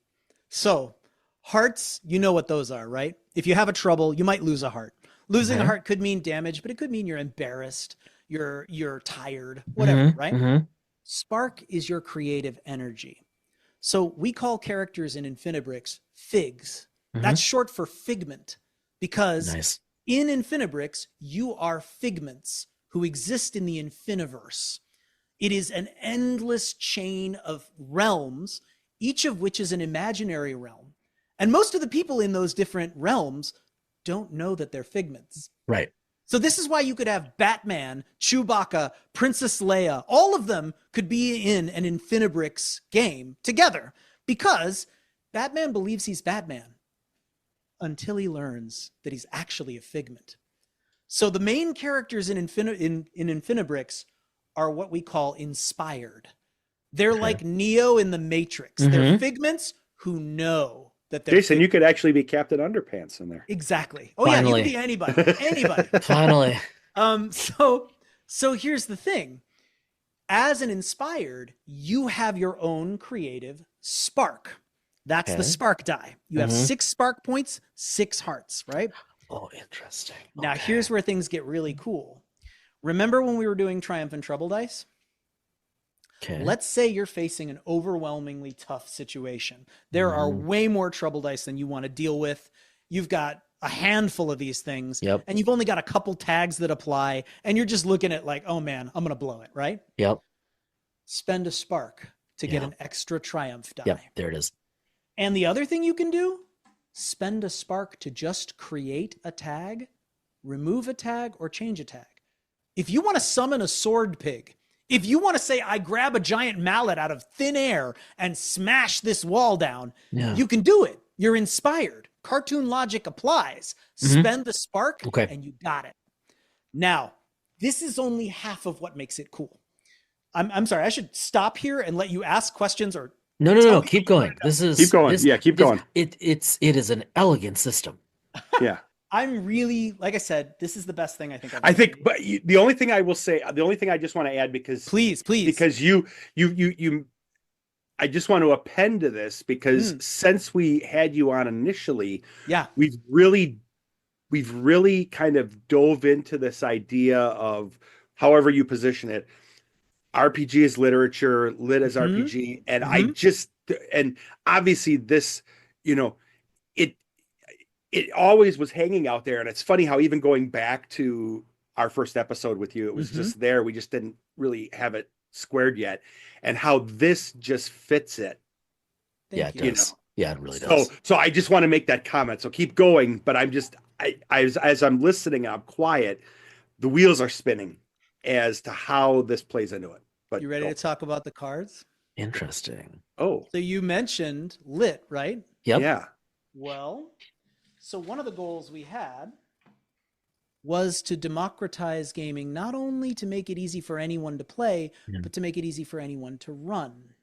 C: So, hearts, you know what those are, right? If you have a trouble, you might lose a heart. Losing a heart could mean damage, but it could mean you're embarrassed, you're tired, whatever, right? Spark is your creative energy. So we call characters in InfiniBrix figs. That's short for figment, because in InfiniBrix, you are figments who exist in the Infiniverse. It is an endless chain of realms, each of which is an imaginary realm. And most of the people in those different realms don't know that they're figments.
A: Right.
C: So this is why you could have Batman, Chewbacca, Princess Leia, all of them could be in an InfiniBrix game together, because Batman believes he's Batman until he learns that he's actually a figment. So the main characters in InfiniBrix are what we call inspired. They're like Neo in the Matrix. They're figments who know that they're
B: Jason, you could actually be Captain Underpants in there.
C: Exactly. Oh
A: Finally.
C: yeah, you could be anybody.
A: Finally.
C: So here's the thing. As an inspired, you have your own creative spark. That's the spark die. You have 6 spark points, 6 hearts, right?
A: Oh, interesting.
C: Now here's where things get really cool. Remember when we were doing Triumph and Trouble dice? Let's say you're facing an overwhelmingly tough situation. There are way more trouble dice than you want to deal with. You've got a handful of these things, and you've only got a couple tags that apply, and you're just looking at like, oh man, I'm going to blow it, right? Spend a spark to get an extra triumph die.
A: There it is.
C: And the other thing you can do, spend a spark to just create a tag, remove a tag, or change a tag. If you want to summon a sword pig, if you want to say, I grab a giant mallet out of thin air and smash this wall down, you can do it. You're inspired. Cartoon logic applies. Spend the spark and you got it. Now, this is only half of what makes it cool. I'm sorry, I should stop here and let you ask questions or
A: No. Keep going. Keep going.
B: Keep going.
A: It is an elegant system.
B: Yeah.
C: I'm really, like I said, this is the best thing I think I've
B: I think, but the only thing I will say, the only thing I just want to add, because
C: please,
B: because I just want to append to this, because since we had you on initially, we've really kind of dove into this idea of, however you position it, RPG is literature, lit as RPG, and and obviously this, it always was hanging out there. And it's funny how, even going back to our first episode with you, it was just there. We just didn't really have it squared yet. And how this just fits it.
A: It does. Yeah, it really does.
B: So I just want to make that comment. So keep going. But as I'm listening, I'm quiet. The wheels are spinning as to how this plays into it. But
C: you ready to talk about the cards?
A: Interesting.
B: Oh.
C: So you mentioned lit, right?
A: Yep.
B: Yeah.
C: Well, so one of the goals we had was to democratize gaming, not only to make it easy for anyone to play, but to make it easy for anyone to run.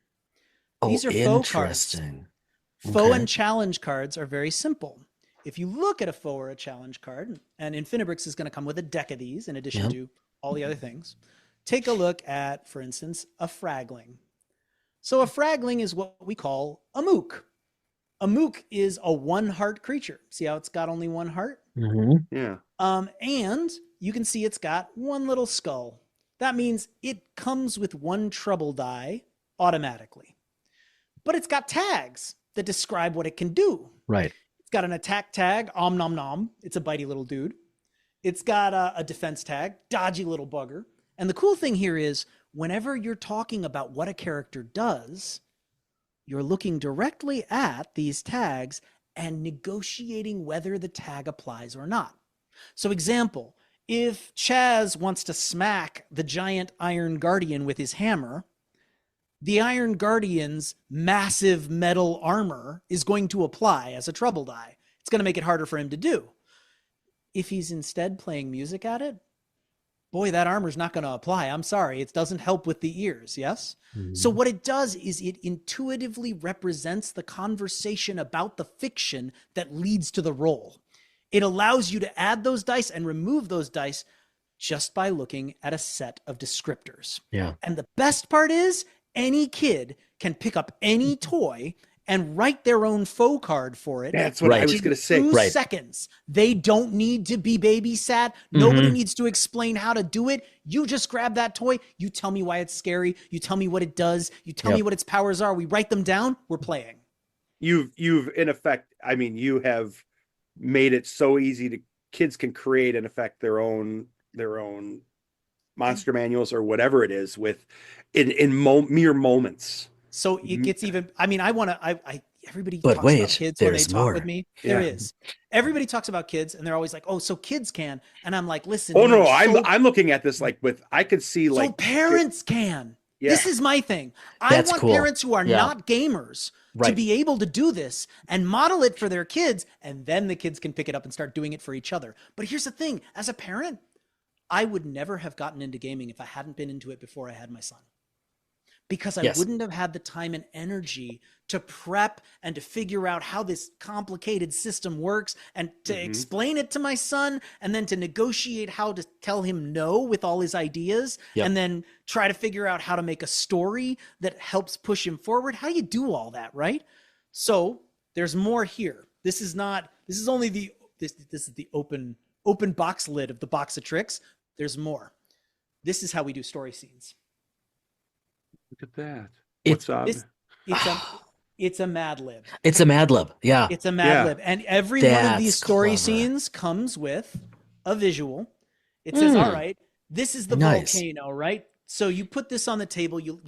C: These are faux cards. Faux and challenge cards are very simple. If you look at a faux or a challenge card, and InfiniBrix is going to come with a deck of these in addition to all the other things, take a look at, for instance, a fragling. So a fragling is what we call a mook. A mook is a 1-heart creature. See how it's got only 1 heart?
B: Yeah.
C: And you can see it's got 1 little skull. That means it comes with 1 trouble die automatically. But it's got tags that describe what it can do.
A: Right.
C: It's got an attack tag, om nom nom. It's a bitey little dude. It's got a defense tag, dodgy little bugger. And the cool thing here is, whenever you're talking about what a character does, you're looking directly at these tags and negotiating whether the tag applies or not. So example, if Chaz wants to smack the giant Iron Guardian with his hammer, the Iron Guardian's massive metal armor is going to apply as a trouble die. It's going to make it harder for him to do. If he's instead playing music at it, boy, that armor's not going to apply. I'm sorry. It doesn't help with the ears. Yes. So what it does is it intuitively represents the conversation about the fiction that leads to the roll. It allows you to add those dice and remove those dice just by looking at a set of descriptors.
A: Yeah.
C: And the best part is any kid can pick up any toy and write their own faux card for it.
B: That's what I was going to say.
C: 2 seconds. They don't need to be babysat. Nobody needs to explain how to do it. You just grab that toy. You tell me why it's scary. You tell me what it does. You tell me what its powers are. We write them down. We're playing.
B: You've in effect, I mean, you have made it so easy to kids can create in effect their own monster manuals or whatever it is with mere moments.
C: So it gets even, I mean, everybody
A: but
C: talks
A: wait,
C: about kids when they talk
A: more.
C: with me. There is. Everybody talks about kids and they're always like, oh, so kids can. And I'm like, listen.
B: Oh no, I'm looking at this like I could see like.
C: So parents can. Yeah. This is my thing.
A: That's
C: I want
A: cool.
C: parents who are not gamers to be able to do this and model it for their kids. And then the kids can pick it up and start doing it for each other. But here's the thing. As a parent, I would never have gotten into gaming if I hadn't been into it before I had my son. Because I wouldn't have had the time and energy to prep and to figure out how this complicated system works and to explain it to my son and then to negotiate how to tell him no with all his ideas and then try to figure out how to make a story that helps push him forward. How do you do all that, right? So there's more here. This is only the open box lid of the box of tricks. There's more. This is how we do story scenes.
B: Look at that.
C: It's a Mad Lib.
A: It's a Mad Lib. Yeah.
C: It's a Mad Lib. And every one of these story scenes comes with a visual. It says, all right, this is the volcano, right? So you put this on the table. You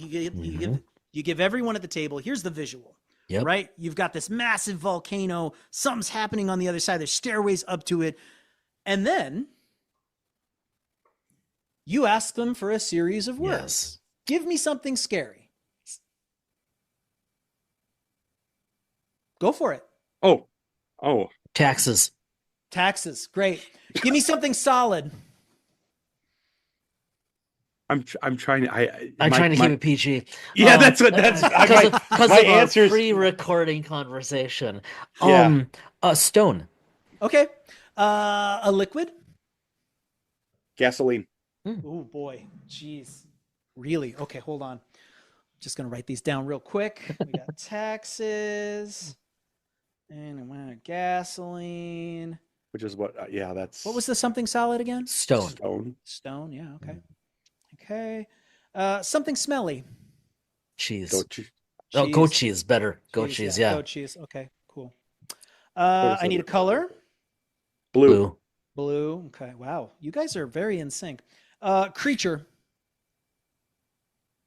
C: give everyone at the table. Here's the visual, right? You've got this massive volcano. Something's happening on the other side. There's stairways up to it. And then you ask them for a series of words.
A: Yes.
C: Give me something scary. Go for it.
B: Oh.
A: Taxes.
C: Great. Give me something solid.
B: I'm trying to.
A: I'm trying to keep it PG.
B: Yeah, that's my answer.
A: Pre-recording conversation.
B: Yeah.
A: Stone.
C: Okay. A liquid.
B: Gasoline.
C: Oh boy. Jeez. Really? Okay, hold on. Just going to write these down real quick. We got taxes and gasoline.
B: Which is what, that's...
C: What was the something solid again?
A: Stone.
C: Stone, yeah, okay. Okay. Something smelly.
A: Cheese.
B: Goat cheese.
A: Oh, goat cheese, better. Goat cheese, yeah.
C: Goat cheese, okay, cool. I need a color.
B: Blue.
C: Okay, wow. You guys are very in sync. Creature.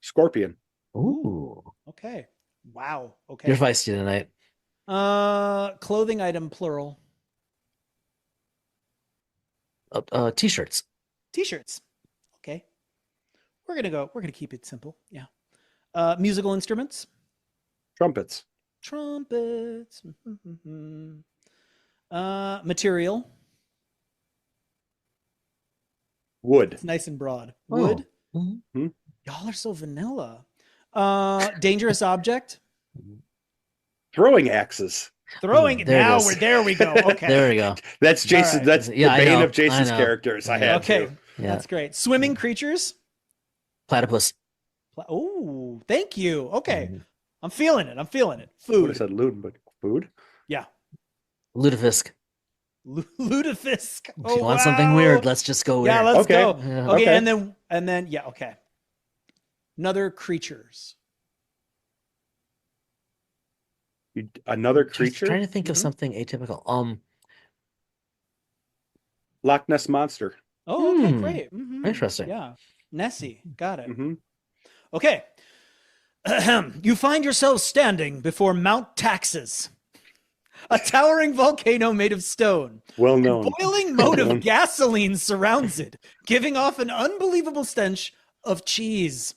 B: Scorpion.
A: Ooh.
C: Okay. Wow. Okay.
A: You're feisty tonight.
C: Clothing item, plural.
A: T-shirts.
C: T-shirts. Okay. We're gonna keep it simple. Yeah. Musical instruments.
B: Trumpets.
C: Material.
B: Wood.
C: It's nice and broad. Wood.
B: Mm-hmm.
C: Y'all are so vanilla. Dangerous object.
B: Throwing axes.
C: There we go. Okay.
A: There we go.
B: That's Jason.
C: Right.
B: That's the bane of Jason's characters. I had to.
C: That's great. Swimming creatures.
A: Platypus.
C: Oh, thank you. Okay. I'm feeling it. Food.
B: I said loot, but food.
C: Yeah.
A: Lutefisk.
C: Lutefisk.
A: If you want something weird, let's just go weird.
C: Yeah, let's go.
A: Yeah.
C: Okay, and then yeah, okay. Another creatures.
B: Another creature?
A: Just trying to think of something atypical.
B: Loch Ness Monster.
C: Oh, okay, great.
A: Interesting.
C: Yeah. Nessie. Got it.
B: Mm-hmm.
C: Okay. You find yourselves standing before Mount Taxes, a towering volcano made of stone.
B: Well known.
C: A boiling moat of gasoline surrounds it, giving off an unbelievable stench of cheese.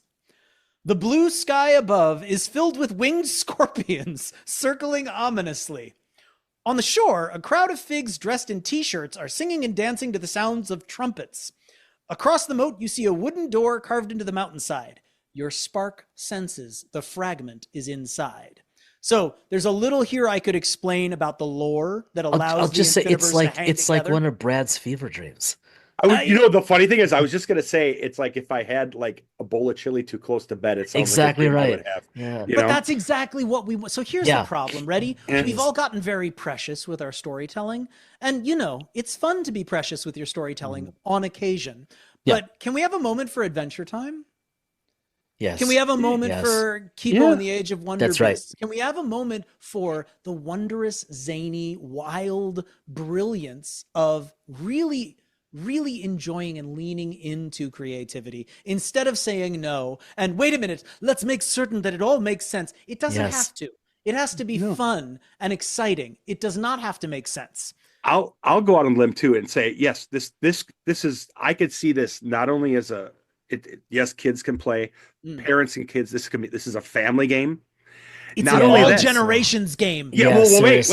C: The blue sky above is filled with winged scorpions circling ominously. On the shore, a crowd of figs dressed in t-shirts are singing and dancing to the sounds of trumpets. Across the moat, you see a wooden door carved into the mountainside. Your spark senses the fragment is inside. So there's a little here I could explain about the lore that allows
A: I'll
C: the
A: just say
C: InfiniBrix to hang
A: it's like
C: together.
A: one of Brad's fever dreams.
B: I would, the funny thing is, I was just gonna say, it's like if I had like a bowl of chili too close to bed, it sounds
A: Exactly
B: like a dream I
A: right.
B: would have.
A: Yeah.
C: But that's exactly what we want. So here's the problem. Ready?
B: And
C: We've all gotten very precious with our storytelling. And, it's fun to be precious with your storytelling on occasion. But can we have a moment for adventure time?
A: Yes.
C: Can we have a moment for Kipo and the Age of Wonder
A: That's right.
C: Beasts? Can we have a moment for the wondrous, zany, wild brilliance of really, really enjoying and leaning into creativity instead of saying no and wait a minute, let's make certain that it all makes sense. It doesn't have to. It has to be fun and exciting. It does not have to make sense.
B: I'll go out on a limb too and say, yes, this is, I could see this not only as yes, kids can play, parents and kids. This is a family game.
C: It's not an all generations game.
B: Yeah. Well, wait.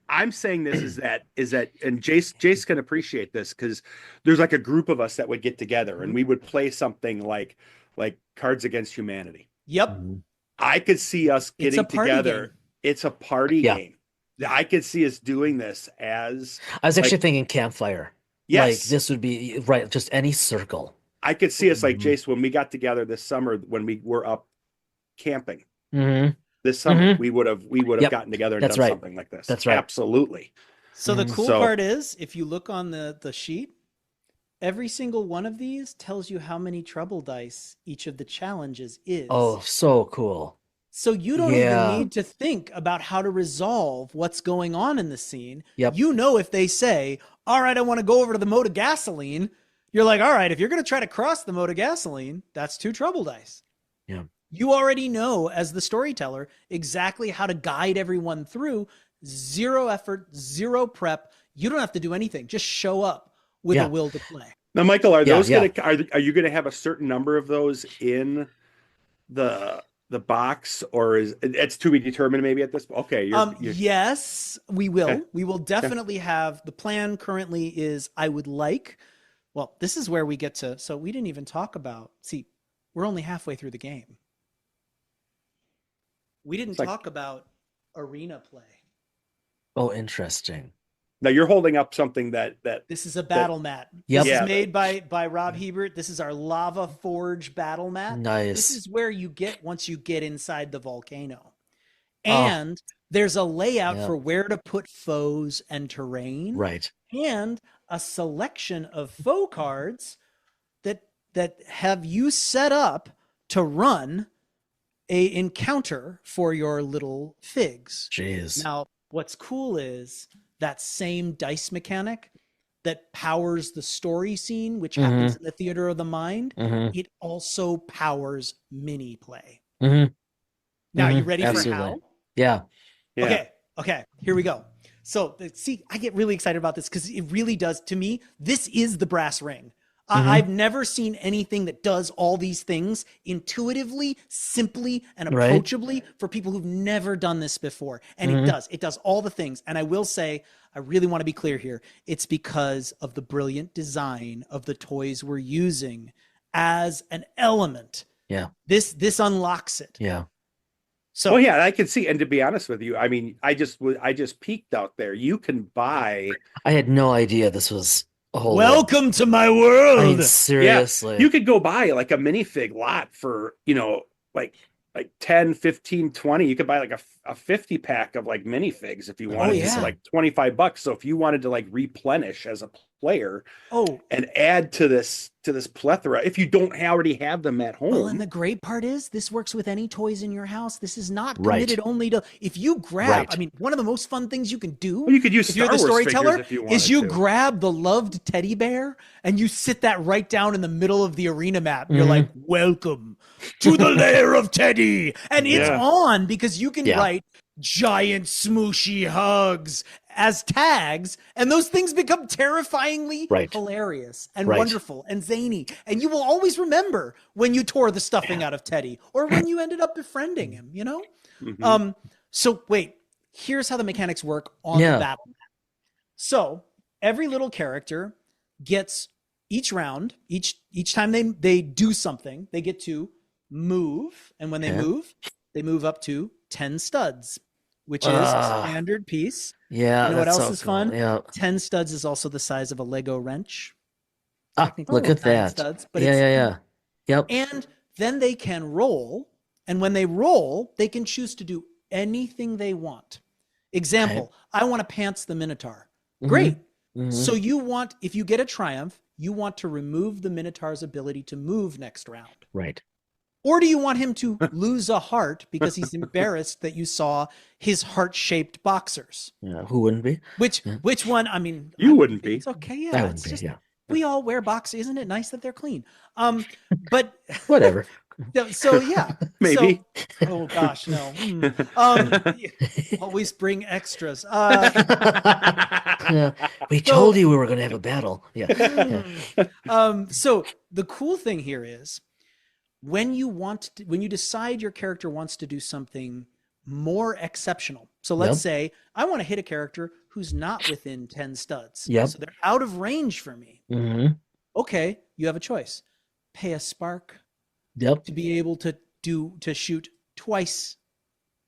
B: I'm saying this is that, and Jace can appreciate this because there's like a group of us that would get together and we would play something like Cards Against Humanity.
C: Yep.
B: I could see us getting together.
C: Game.
B: It's a party game. I could see us doing this as.
A: I was actually thinking campfire.
B: Yes.
A: Like this would be right. Just any circle.
B: I could see us like Jace when we got together this summer when we were up camping. This summer we would have gotten together and done something like this.
A: That's right.
B: Absolutely.
C: So the cool part is, if you look on the sheet, every single one of these tells you how many trouble dice each of the challenges is.
A: Oh, so cool.
C: So you don't even need to think about how to resolve what's going on in the scene.
A: Yep.
C: If they say, all right, I want to go over to the moat of gasoline, you're like, all right, if you're going to try to cross the moat of gasoline, that's 2 trouble dice.
A: Yeah.
C: You already know, as the storyteller, exactly how to guide everyone through. 0 effort, 0 prep. You don't have to do anything. Just show up with a will to play.
B: Now, Michael, are those are you going to have a certain number of those in the box, or is it's to be determined maybe at this? Okay.
C: Yes, we will.
B: Okay.
C: We will definitely have. The plan currently is this is where we get to. So we didn't even talk about. See, we're only halfway through the game. We didn't talk about arena play.
A: Oh, interesting.
B: Now you're holding up something that
C: this is a battle mat.
A: Yep.
C: This is made by Rob Hebert. This is our Lava Forge battle mat.
A: Nice.
C: This is where you get once you get inside the volcano. And there's a layout for where to put foes and terrain.
A: Right.
C: And a selection of foe cards that have you set up to run a encounter for your little figs.
A: Jeez.
C: Now, what's cool is that same dice mechanic that powers the story scene, which happens in the theater of the mind, it also powers mini play. Now, you ready for how?
A: Yeah.
C: Okay, here we go. So, see, I get really excited about this because it really does, to me, this is the brass ring. I've never seen anything that does all these things intuitively, simply, and approachably for people who've never done this before. And it does all the things. And I will say, I really want to be clear here. It's because of the brilliant design of the toys we're using as an element.
A: Yeah.
C: This unlocks it.
A: Yeah.
C: So,
B: I can see. And to be honest with you, I mean, I just peeked out there. You can buy.
A: I had no idea this was.
C: Welcome to my world.
A: I mean, seriously.
B: Yeah, you could go buy like a minifig lot for, like 10, 15, 20. You could buy like a 50 pack of like minifigs if you wanted to, like $25. So if you wanted to like replenish as a player and add to this plethora, if you don't already have them at home.
C: Well, and the great part is this works with any toys in your house. This is not committed only to, if you grab, I mean, one of the most fun things you can do,
B: you could use
C: if you're the storyteller, is you
B: to.
C: grab the loved teddy bear and you sit that right down in the middle of the arena map. You're like, welcome to the lair of Teddy. And it's on because you can write giant smooshy hugs as tags, and those things become terrifyingly hilarious and wonderful and zany, and you will always remember when you tore the stuffing out of Teddy or when you ended up befriending him, So wait, here's how the mechanics work on the battle map. So every little character gets each round, each time they do something, they get to move, and when they move up to 10 studs, which is standard piece.
A: Yeah,
C: You know what
A: that's
C: else
A: so
C: is
A: cool.
C: fun?
A: Yeah.
C: 10 studs is also the size of a Lego wrench.
A: Look at
C: 9
A: that.
C: studs, but
A: Yeah. Yep.
C: And then they can roll, and when they roll, they can choose to do anything they want. Example, I want to pants the Minotaur. Great. So if you get a triumph, you want to remove the Minotaur's ability to move next round.
A: Right.
C: Or do you want him to lose a heart because he's embarrassed that you saw his heart-shaped boxers?
A: Yeah, who wouldn't be?
C: Which one? I mean,
B: you wouldn't be.
C: It's okay. Yeah,
A: I wouldn't
C: it's
A: be.
C: just
A: Yeah.
C: we all wear boxers. Isn't it nice that they're clean? But
A: whatever.
C: So yeah,
B: maybe.
C: So, oh gosh, no. Always bring extras.
A: Yeah, we told you we were going to have a battle. Yeah.
C: So the cool thing here is when you decide your character wants to do something more exceptional. So let's say I want to hit a character who's not within 10 studs.
A: Yep.
C: So they're out of range for me. Okay, you have a choice. Pay a spark.
A: Yep.
C: To be able to shoot twice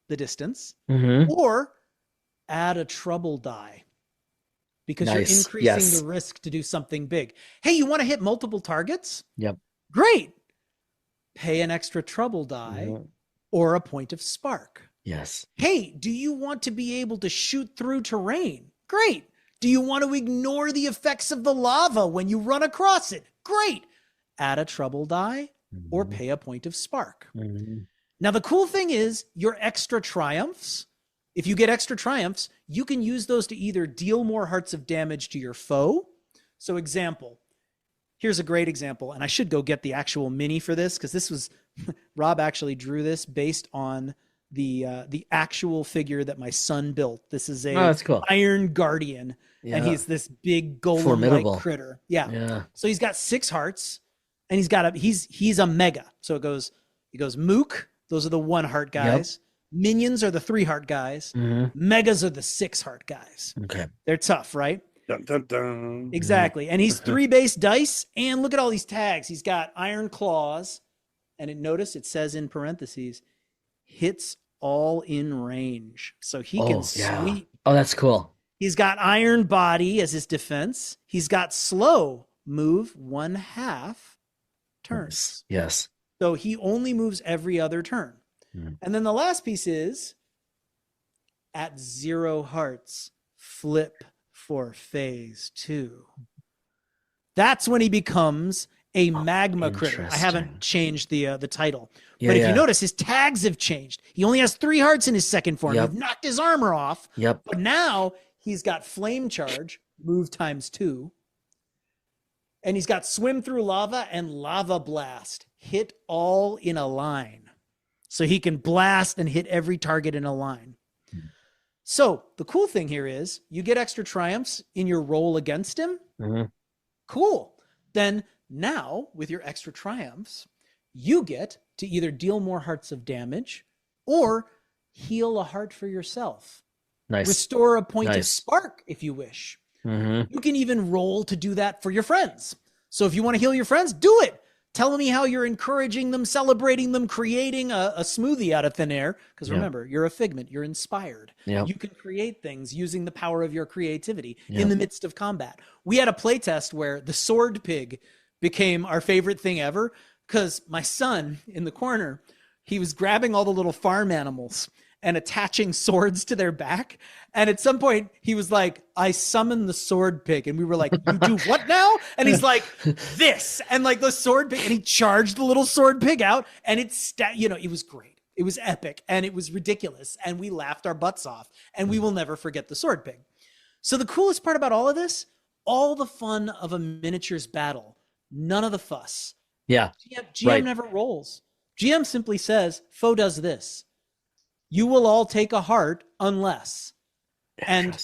C: the distance,
A: Mm-hmm.
C: or add a trouble die because you're increasing the risk to do something big. Hey, you want to hit multiple targets?
A: Yep.
C: Great. Pay an extra trouble die or a point of spark.
A: Yes.
C: Hey, do you want to be able to shoot through terrain? Great. Do you want to ignore the effects of the lava when you run across it? Great. Add a trouble die or pay a point of spark. Now, the cool thing is your extra triumphs. If you get extra triumphs, you can use those to either deal more hearts of damage to your foe. So example, here's a great example. And I should go get the actual mini for this because this was, Rob actually drew this based on the actual figure that my son built. This is
A: that's cool.
C: Iron Guardian. Yeah. And he's this big golem-like critter. Yeah. So he's got 6 hearts and he's a mega. So it goes Mook. Those are the 1 heart guys. Yep. Minions are the 3 heart guys. Megas are the 6 heart guys.
A: Okay.
C: They're tough, right?
B: Dun, dun, dun.
C: Exactly. And he's 3 base dice. And look at all these tags. He's got iron claws. And notice it says in parentheses, hits all in range. So he can sweep.
A: Oh, that's cool.
C: He's got iron body as his defense. He's got slow move 1/2 turns.
A: Yes.
C: So he only moves every other turn. And then the last piece is at 0 hearts, flip for phase 2. That's when he becomes a magma critter. I haven't changed the title. But if you notice, his tags have changed. He only has 3 hearts in his second form. You've knocked his armor off. But now he's got flame charge, move ×2. And he's got swim through lava and lava blast. Hit all in a line. So he can blast and hit every target in a line. So the cool thing here is you get extra triumphs in your roll against him. Cool. Then now with your extra triumphs, you get to either deal more hearts of damage or heal a heart for yourself.
A: Nice.
C: Restore a point of spark if you wish. You can even roll to do that for your friends. So if you want to heal your friends, do it. Tell me how you're encouraging them, celebrating them, creating a smoothie out of thin air. Because remember, you're a figment. You're inspired. You can create things using the power of your creativity in the midst of combat. We had a playtest where the sword pig became our favorite thing ever because my son in the corner, he was grabbing all the little farm animals and attaching swords to their back. And at some point he was like, I summoned the sword pig. And we were like, you do what now? And he's like, this. And like the sword pig, and he charged the little sword pig out and it was great. It was epic and it was ridiculous. And we laughed our butts off and we will never forget the sword pig. So the coolest part about all of this, all the fun of a miniatures battle, none of the fuss. GM never rolls. GM simply says, foe does this. You will all take a heart unless. And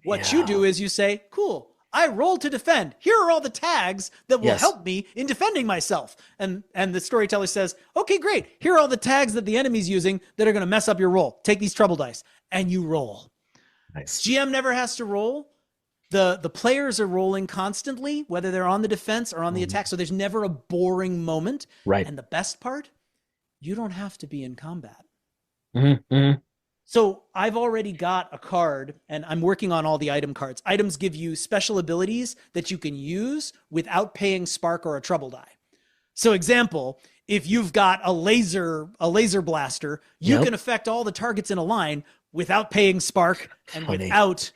C: what you do is you say, cool, I roll to defend. Here are all the tags that will help me in defending myself. And the storyteller says, okay, great. Here are all the tags that the enemy's using that are going to mess up your roll. Take these trouble dice and you roll.
A: Nice.
C: GM never has to roll. the players are rolling constantly, whether they're on the defense or on the attack. So there's never a boring moment.
A: Right.
C: And the best part, you don't have to be in combat.
A: Mm-hmm.
C: So I've already got a card, and I'm working on all the item cards. Items give you special abilities that you can use without paying spark or a trouble die. So example, if you've got a laser blaster, you can affect all the targets in a line without paying spark and without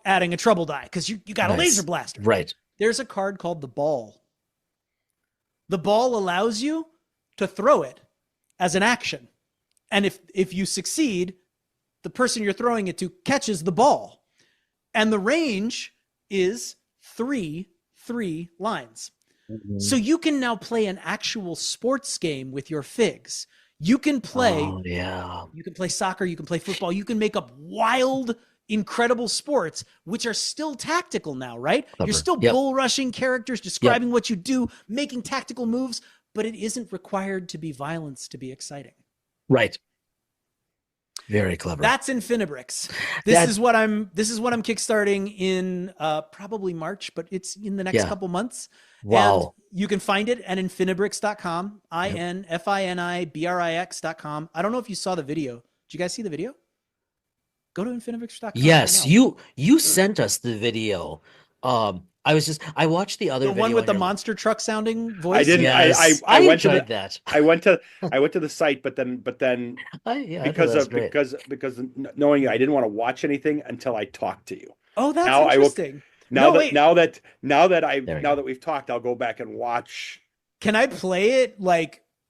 C: adding a trouble die, because you got a laser blaster.
A: Right.
C: There's a card called the ball. The ball allows you to throw it as an action. And if you succeed, the person you're throwing it to catches the ball. And the range is three lines. Mm-hmm. So you can now play an actual sports game with your figs. You can play, you can play soccer, you can play football, you can make up wild, incredible sports, which are still tactical now, right? You're still bull rushing characters, describing what you do, making tactical moves, but it isn't required to be violence to be exciting.
A: Right. Very clever.
C: That's InfiniBrix. This is what I'm kickstarting in probably March, but it's in the next couple months.
A: Wow.
C: And you can find it at infinibrix.com, InfiniBrix.com. I don't know if you saw the video. Did you guys see the video? Go to infinibrix.com.
A: Yes, you sent us the video. I watched the other video.
C: The one with the monster truck sounding voice.
B: I didn't.
A: Yes.
B: I went to
A: that.
B: I went to the site, but then because knowing you, I didn't want to watch anything until I talked to you.
C: Oh, that's interesting.
B: Now that we've talked, I'll go back and watch.
C: Can I play it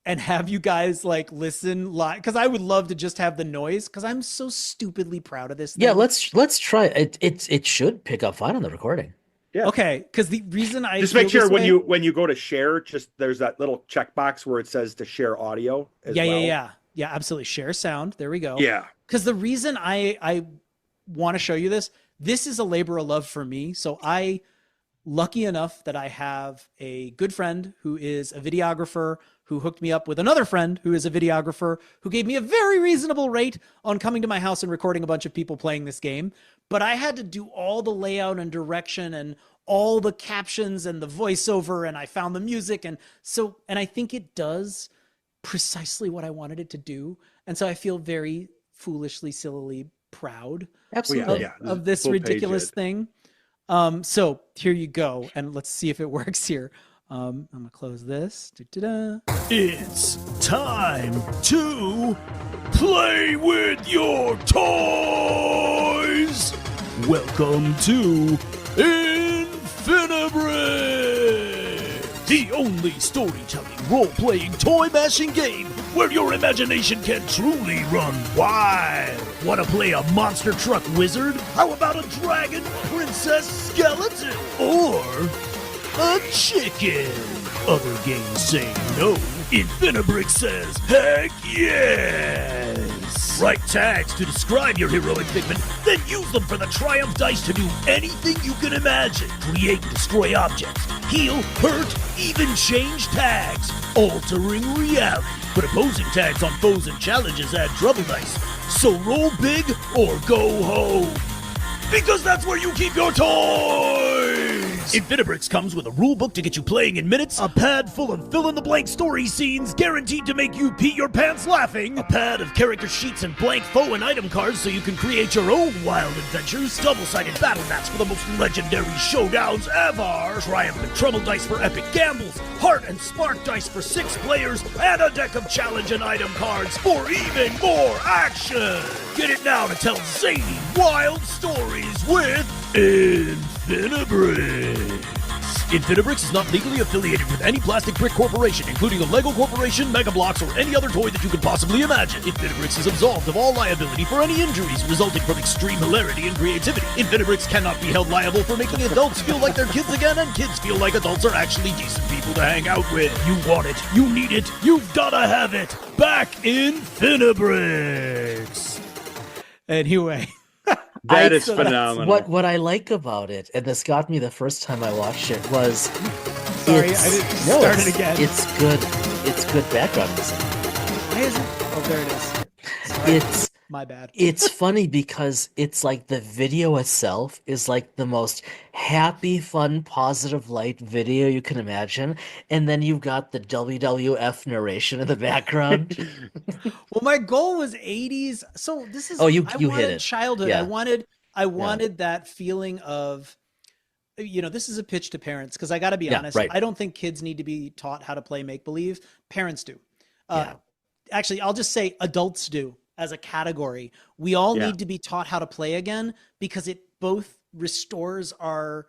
C: and have you guys listen live? Because I would love to just have the noise, because I'm so stupidly proud of this thing.
A: Yeah, let's try it. It should pick up fine on the recording.
C: Yeah. Okay, because the reason I
B: just make sure when you go to share, just there's that little checkbox where it says to share audio as well.
C: Yeah, absolutely. Share sound. There we go.
B: Yeah.
C: Because the reason I want to show you this is a labor of love for me. So lucky enough that I have a good friend who is a videographer who hooked me up with another friend who is a videographer who gave me a very reasonable rate on coming to my house and recording a bunch of people playing this game. But I had to do all the layout and direction and all the captions and the voiceover, and I found the music. And I think it does precisely what I wanted it to do. And so I feel very foolishly, sillily proud of this ridiculous thing. So here you go. And let's see if it works here. I'm gonna close this.
D: It's time to play with your toys. Welcome to InfiniBrix, the only storytelling, role-playing, toy-mashing game where your imagination can truly run wild. Want to play a monster truck wizard? How about a dragon princess skeleton? Or a chicken? Other games say no. InfiniBrix says heck yes. Write tags to describe your heroic figment, then use them for the triumph dice to do anything you can imagine. Create and destroy objects, heal, hurt, even change tags, altering reality. Put opposing tags on foes and challenges, add trouble dice. So roll big or go home, because that's where you keep your toys! InfiniBrix comes with a rule book to get you playing in minutes, a pad full of fill-in-the-blank story scenes guaranteed to make you pee your pants laughing, a pad of character sheets and blank foe and item cards so you can create your own wild adventures, double-sided battle mats for the most legendary showdowns ever, triumph and trouble dice for epic gambles, heart and spark dice for 6 players, and a deck of challenge and item cards for even more action! Get it now to tell zany, wild stories with InfiniBrix. InfiniBrix is not legally affiliated with any Plastic Brick Corporation, including a Lego Corporation, Mega Bloks, or any other toy that you could possibly imagine. InfiniBrix is absolved of all liability for any injuries resulting from extreme hilarity and creativity. InfiniBrix cannot be held liable for making adults feel like they're kids again, and kids feel like adults are actually decent people to hang out with. You want it, you need it, you've gotta have it. Back InfiniBrix.
C: Anyway.
B: That is phenomenal.
A: What I like about it, and this got me the first time I watched it, was
C: sorry, I didn't start it again.
A: It's good background music.
C: Why is it? Oh, there it is. Sorry. My bad.
A: It's funny because it's like the video itself is like the most happy, fun, positive light video you can imagine. And then you've got the WWF narration in the background.
C: Well, my goal was 80s. So this
A: Oh,
C: is
A: you
C: I
A: you hit
C: wanted
A: it.
C: childhood. I
A: Yeah.
C: wanted I
A: Yeah.
C: wanted that feeling of, this is a pitch to parents because I got to be
A: Yeah,
C: honest,
A: right.
C: I don't think kids need to be taught how to play make believe. Parents do. Uh,
A: Yeah.
C: Actually, I'll just say adults do as a category. We all
B: Yeah.
C: need to be taught how to play again because it both restores our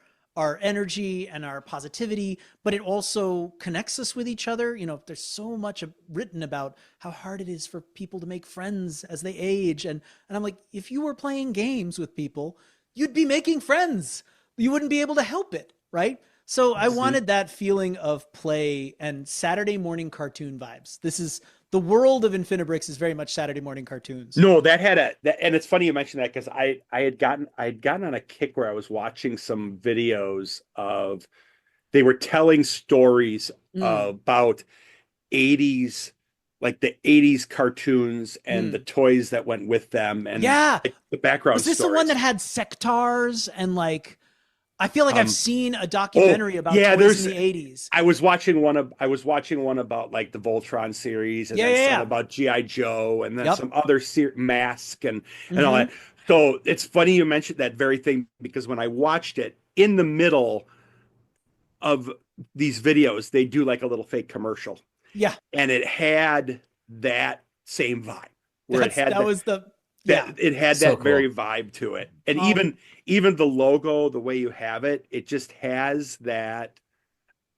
C: energy and our positivity, but it also connects us with each other. There's so much written about how hard it is for people to make friends as they age. And I'm like, if you were playing games with people, you'd be making friends. You wouldn't be able to help it, right? So I wanted that feeling of play and Saturday morning cartoon vibes. This is the world of InfiniBrix is very much Saturday morning cartoons.
B: No, and it's funny you mentioned that because I had gotten on a kick where I was watching some videos of they were telling stories about 80s, like the 80s cartoons and the toys that went with them and
C: Yeah.
B: like the background
C: Was this the
B: stories.
C: one that had sectars and like I feel like I've seen a
B: Oh,
C: documentary about
B: yeah,
C: toys in the 80s.
B: I was watching one about like the Voltron series, and
C: Yeah,
B: then
C: yeah,
B: some
C: yeah.
B: about GI Joe, and then
C: Yep.
B: some other Mask and all that. So it's funny you mentioned that very thing because when I watched it in the middle of these videos, they do like a little fake commercial,
C: Yeah.
B: and it had that same vibe where it had
C: That was the yeah.
B: that it had
A: So
B: that very
A: cool.
B: vibe to it, and
C: Oh.
B: even the logo, the way you have it, it just has that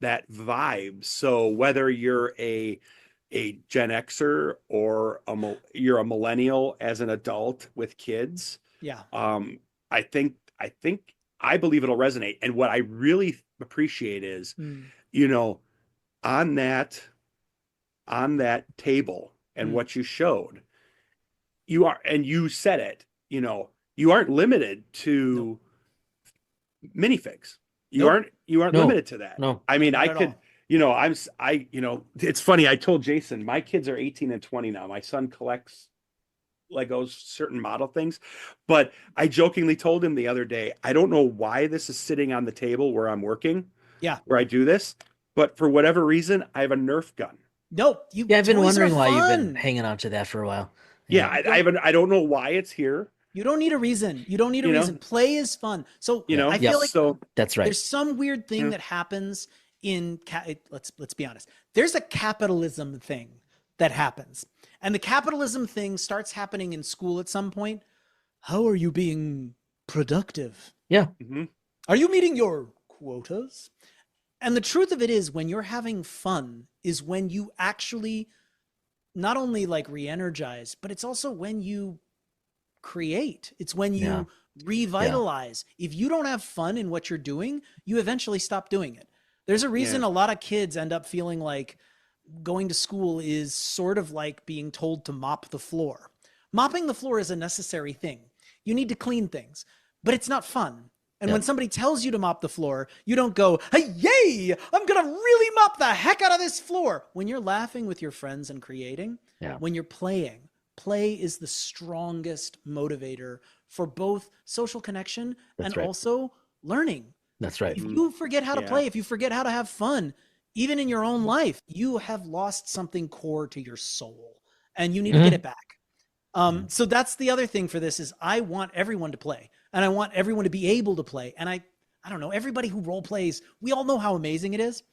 B: vibe. So whether you're a Gen Xer or you're a millennial as an adult with kids,
C: Yeah.
B: I believe it'll resonate. And what I really appreciate is, you know, on that table and what you showed, you said it, you aren't limited to minifigs.
C: Nope.
B: You aren't
A: No.
B: limited to that.
A: No.
B: I mean,
C: Not
B: I
C: at
B: could,
C: all.
B: it's funny. I told Jason, my kids are 18 and 20 now. My son collects Legos, certain model things, but I jokingly told him the other day, I don't know why this is sitting on the table where I'm working,
C: Yeah.
B: where I do this, but for whatever reason, I have a Nerf gun.
C: Nope.
A: Yeah, I've been
C: toys are
A: wondering why you've been
C: fun.
A: hanging on to that for a while.
B: Yeah, I don't know why it's here.
C: You don't need a reason. You don't need a
B: You know?
C: reason. Play is fun. So I
A: Yeah.
C: feel like
B: So
A: That's right.
C: there's some weird thing that happens in let's be honest. There's a capitalism thing that happens. And the capitalism thing starts happening in school at some point. How are you being productive?
A: Yeah.
C: Are you meeting your quotas? And the truth of it is when you're having fun is when you actually not only like re-energize, but it's also when you create. It's when you
A: Yeah.
C: revitalize. If you don't have fun in what you're doing, you eventually stop doing it. There's a reason a lot of kids end up feeling like going to school is sort of like being told to mop the floor. Mopping the floor is a necessary thing. You need to clean things, but it's not fun. And when somebody tells you to mop the floor, you don't go, hey, yay, I'm going to really mop the heck out of this floor. When you're laughing with your friends and creating, when you're playing, play is the strongest motivator for both social connection and also learning.
A: That's right.
C: If you forget how to play, if you forget how to have fun, even in your own life, you have lost something core to your soul and you need to get it back. So that's the other thing for this is I want everyone to play and I want everyone to be able to play. And I don't know, everybody who role plays, we all know how amazing it is.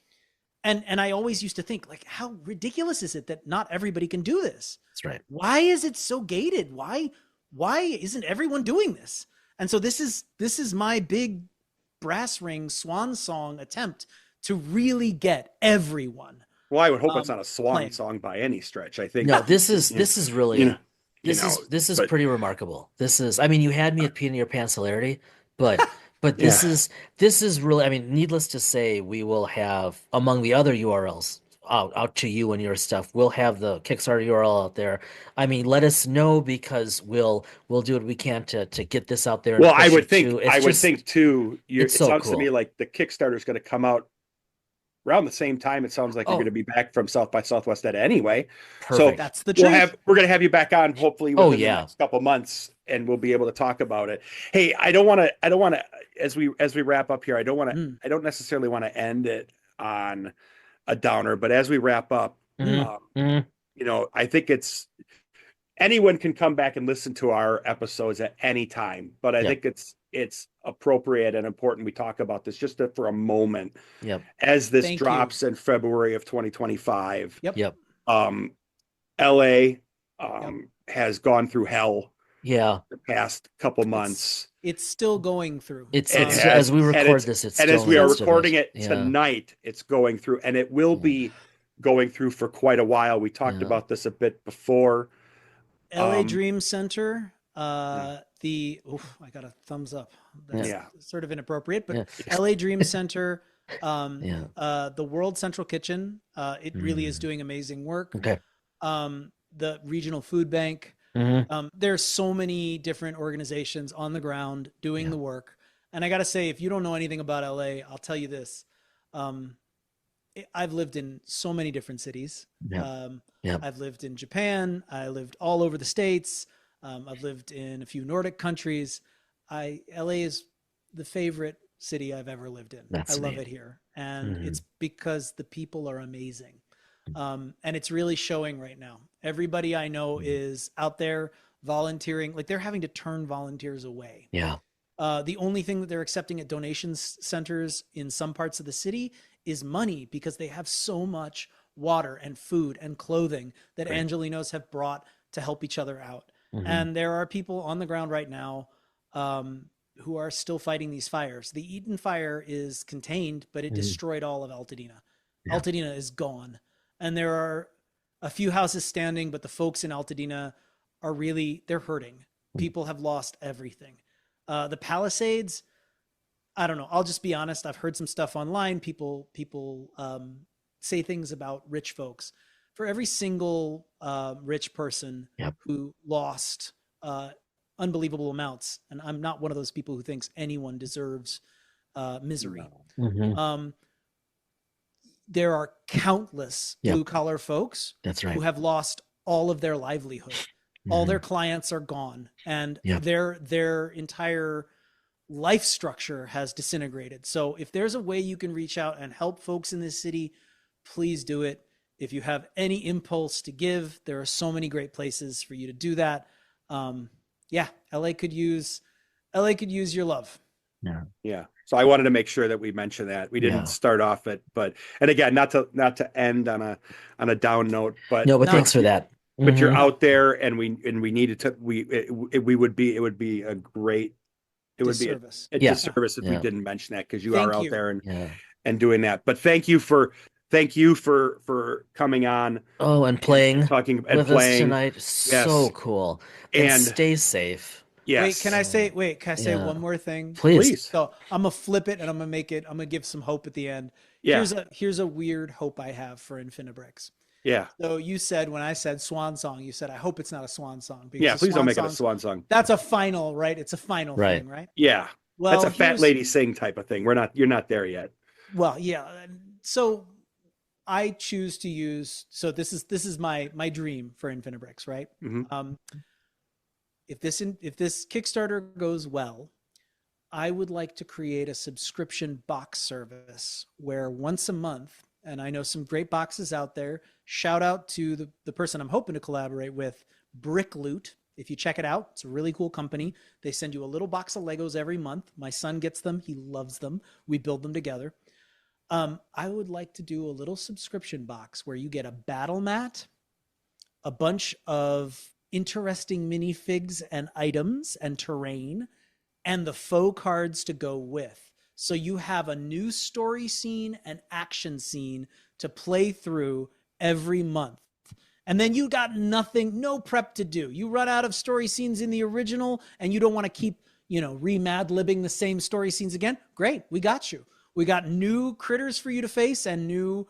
C: And I always used to think like, how ridiculous is it that not everybody can do this?
A: That's right.
C: Why is it so gated? Why isn't everyone doing this? And so this is my big brass ring swan song attempt to really get everyone.
B: Well, I would hope it's not a swan
C: playing.
B: song by any stretch. I think
A: No, this is really this is
B: but-
A: pretty remarkable. This is, I mean, you had me at peeing in your pants hilarity, but this is really, I mean, needless to say, we will have among the other URLs out to you and your stuff. We'll have the Kickstarter URL out there. I mean, let us know because we'll do what we can to get this out there. And
B: Well,
A: push
B: I would
A: it
B: think
A: too.
B: I would think too. It
A: it's so
B: sounds to
A: cool.
B: me like the Kickstarter is going to come out around the same time. It sounds like you're
A: Oh.
B: going to be back from South by Southwest anyway.
A: Perfect.
C: That's the truth.
B: We're going to have you back on hopefully
A: Oh,
B: within the
A: yeah.
B: next couple months, and we'll be able to talk about it. Hey, I don't want to, as we wrap up here, I don't necessarily want to end it on a downer, but as we wrap up,
A: Mhm.
B: you know, I think anyone can come back and listen to our episodes at any time, but I
A: Yep.
B: think it's appropriate and important we talk about this just for a moment
A: Yep.
B: as this
C: Thank
B: drops in February of 2025.
C: Yep.
B: LA has gone through hell
A: Yeah.
B: the past couple months.
C: It's still going through.
A: It's
B: It has,
A: as we record
B: and
A: this, it's
B: and
A: still
B: as we
A: in
B: are
A: the midst of
B: recording it
A: Yeah.
B: tonight, it's going through, and it will be going through for quite a while. We talked about this a bit before.
C: LA Dream Center,
B: Yeah.
C: I got a thumbs up. That's
B: Yeah.
C: sort of inappropriate, but
A: Yeah.
C: LA Dream Center,
A: Yeah.
C: the World Central Kitchen, it really is doing amazing work.
A: Okay.
C: The Regional Food Bank.
A: Mhm.
C: There's so many different organizations on the ground doing the work. And I got to say, if you don't know anything about LA, I'll tell you this. I've lived in so many different cities. I've lived in Japan. I lived all over the States. I've lived in a few Nordic countries. LA is the favorite city I've ever lived in.
A: That's
C: I love
A: neat.
C: it here. And it's because the people are amazing. And it's really showing right now. Everybody I know is out there volunteering. Like, they're having to turn volunteers away.
A: Yeah.
C: The only thing that they're accepting at donations centers in some parts of the city is money, because they have so much water and food and clothing that Angelinos have brought to help each other out. And there are people on the ground right now who are still fighting these fires. The Eaton fire is contained, but it destroyed all of Altadena. Altadena is gone. And there are a few houses standing, but the folks in Altadena are they're hurting. People have lost everything. The Palisades, I don't know. I'll just be honest. I've heard some stuff online. People say things about rich folks. For every single rich person who lost unbelievable amounts, and I'm not one of those people who thinks anyone deserves misery. There are countless blue collar folks who have lost all of their livelihood. All their clients are gone, and their entire life structure has disintegrated. So if there's a way you can reach out and help folks in this city, please do it. If you have any impulse to give, there are so many great places for you to do that. LA could use your love.
B: Yeah. So I wanted to make sure that we mentioned that. We didn't start off it, and again, not to end on a down note, but
A: thanks for that.
B: But you're out there, and we needed to. It would be a great. It would be a disservice if we didn't mention that, because you are out there and doing that. But thank you for coming on.
A: Oh, and playing
B: talking
A: with
B: and playing
A: us tonight. So cool. And stay safe.
B: Yes.
C: Wait, can I say one more thing?
A: Please.
C: So I'm gonna flip it, and I'm gonna give some hope at the end.
B: Yeah.
C: Here's a weird hope I have for InfiniBrix.
B: Yeah.
C: So you said, when I said swan song, you said, I hope it's not a swan song.
B: Yeah, please don't make it a swan song.
C: That's a final, right? It's a final thing, right?
B: Yeah.
C: Well,
B: that's a fat lady sing type of thing. You're not there yet.
C: Well, yeah. So I choose to use, so this is my dream for InfiniBrix, right? If this Kickstarter goes well, I would like to create a subscription box service where once a month, and I know some great boxes out there. Shout out to the person I'm hoping to collaborate with, Brick Loot. If you check it out, it's a really cool company. They send you a little box of Legos every month. My son gets them. He loves them. We build them together. I would like to do a little subscription box where you get a battle mat, a bunch of interesting minifigs and items and terrain, and the faux cards to go with. So you have a new story scene and action scene to play through every month. And then you got no prep to do. You run out of story scenes in the original and you don't want to keep, re-mad-libbing the same story scenes again. Great, we got you. We got new critters for you to face and new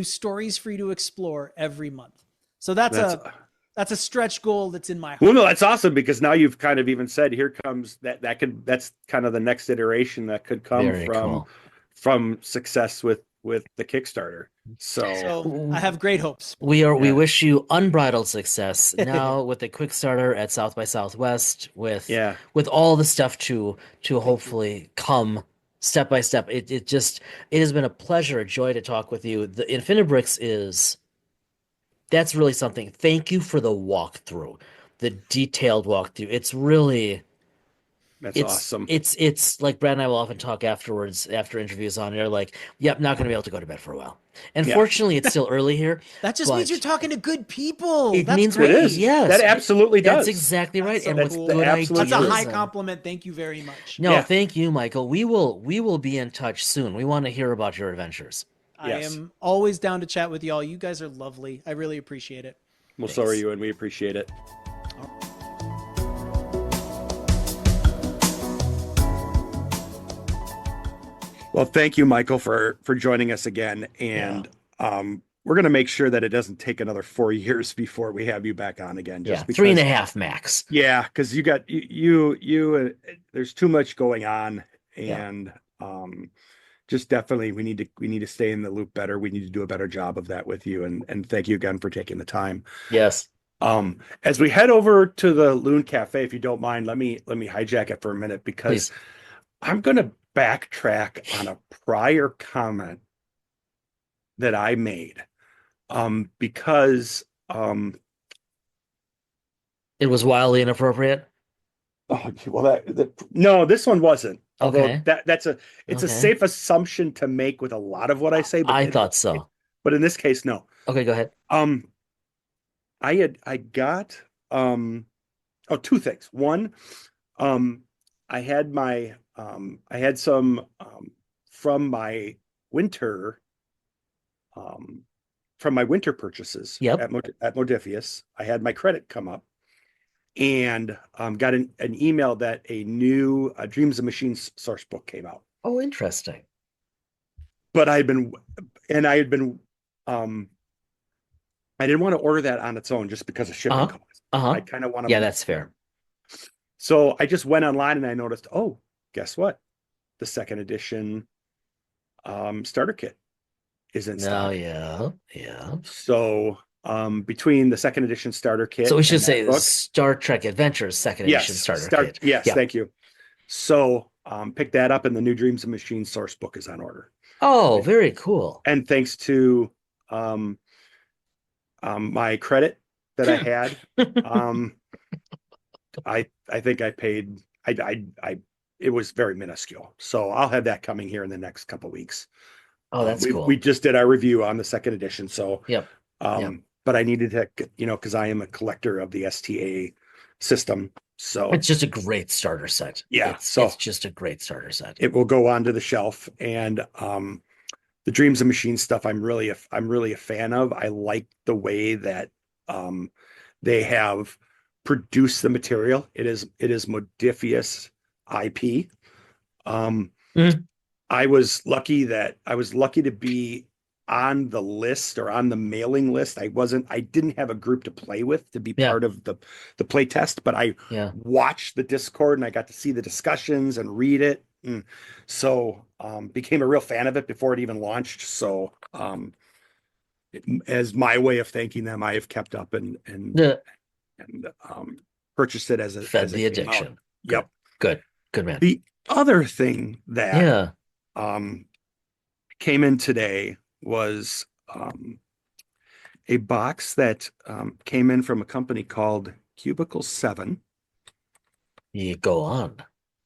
C: stories for you to explore every month. So that's a stretch goal that's in my heart.
B: Well, no, that's awesome, because now you've kind of even said, here comes that's kind of the next iteration that could come from success with with the Kickstarter. So
C: So I have great hopes.
A: We
B: Yeah.
A: wish you unbridled success now with the Quickstarter at South by Southwest
B: yeah,
A: with all the stuff to hopefully come step by step. It has been a pleasure, a joy to talk with you. The InfiniBrix that's really something. Thank you for the walkthrough, the detailed walkthrough. It's really
B: that's awesome.
A: it's like Brad and I will often talk afterwards after interviews on air, like, yep, not gonna be able to go to bed for a while. And
B: Yeah.
A: fortunately it's still early here,
C: That just means
A: but
C: you're talking to good people.
A: it
C: That's
A: means
C: great.
B: It is.
A: yes.
B: That absolutely
A: That's
B: does.
A: exactly right.
C: That's so
A: And with
C: cool.
A: good
B: absolute
A: ideas.
C: That's a high
A: and-
C: compliment. Thank you very much.
A: No,
B: Yeah.
A: thank you, Michael. We will be in touch soon. We want to hear about your adventures.
C: I
B: Yes.
C: am always down to chat with y'all. You guys are lovely. I really appreciate it.
B: Well, so are
A: Thanks.
B: you, and we appreciate it. Well, thank you, Michael, for joining us again. And we're going to make sure that it doesn't take another 4 years before we have you back on again.
A: Yeah,
B: Just because,
A: 3.5 max.
B: Yeah, because you got you. There's too much going on,
A: Yeah.
B: and just definitely we need to stay in the loop better. We need to do a better job of that with you. And thank you again for taking the time.
A: Yes.
B: As we head over to the Loon Cafe, if you don't mind, let me hijack it for a minute because
A: Please.
B: I'm going to backtrack on a prior comment that I made, because
A: It was wildly inappropriate.
B: oh well no, this one wasn't. Although
A: Okay.
B: it's a
A: Okay.
B: safe assumption to make with a lot of what I say, but
A: I thought so.
B: But in this case, no.
A: Okay, go ahead.
B: I got two things. One, I had some from my winter purchases
A: Yep.
B: at Modifius. I had my credit come up and got an email that a new Dreams of Machines source book came out.
A: Oh, interesting.
B: But I had been I didn't want to order that on its own just because of shipping costs. I kind of want to.
A: Yeah, that's fair.
B: So I just went online and I noticed, oh, guess what? The second edition starter kit is in stock.
A: Oh, yeah. Yeah.
B: So between the second edition starter kit,
A: So we should
B: and that
A: say
B: book,
A: Star Trek Adventures second edition starter kit.
B: Yes,
A: Yeah.
B: thank you. So pick that up, and the new Dreams of Machines source book is on order.
A: Oh, very cool.
B: And thanks to my credit that I had, I think I paid. It was very minuscule. So I'll have that coming here in the next couple of weeks.
A: Oh, that's cool.
B: We just did our review on the second edition. So
A: Yep.
B: But I needed to, because I am a collector of the STA system. So
A: It's just a great starter set.
B: Yeah,
A: It's just a great starter set.
B: it will go onto the shelf. And the Dreams of Machines stuff, I'm really a fan of. I like the way that they have produced the material. It is Modifius IP. I was lucky to be on the list or on the mailing list. I didn't have a group to play with to be part of the play test, but I watched the Discord and I got to see the discussions and read it. So became a real fan of it before it even launched. So as my way of thanking them, I have kept up and purchased it as
A: Fed the
B: it came out.
A: addiction.
B: Yep.
A: Good man.
B: The other thing that came in today was a box that came in from a company called Cubicle 7.
A: You go on.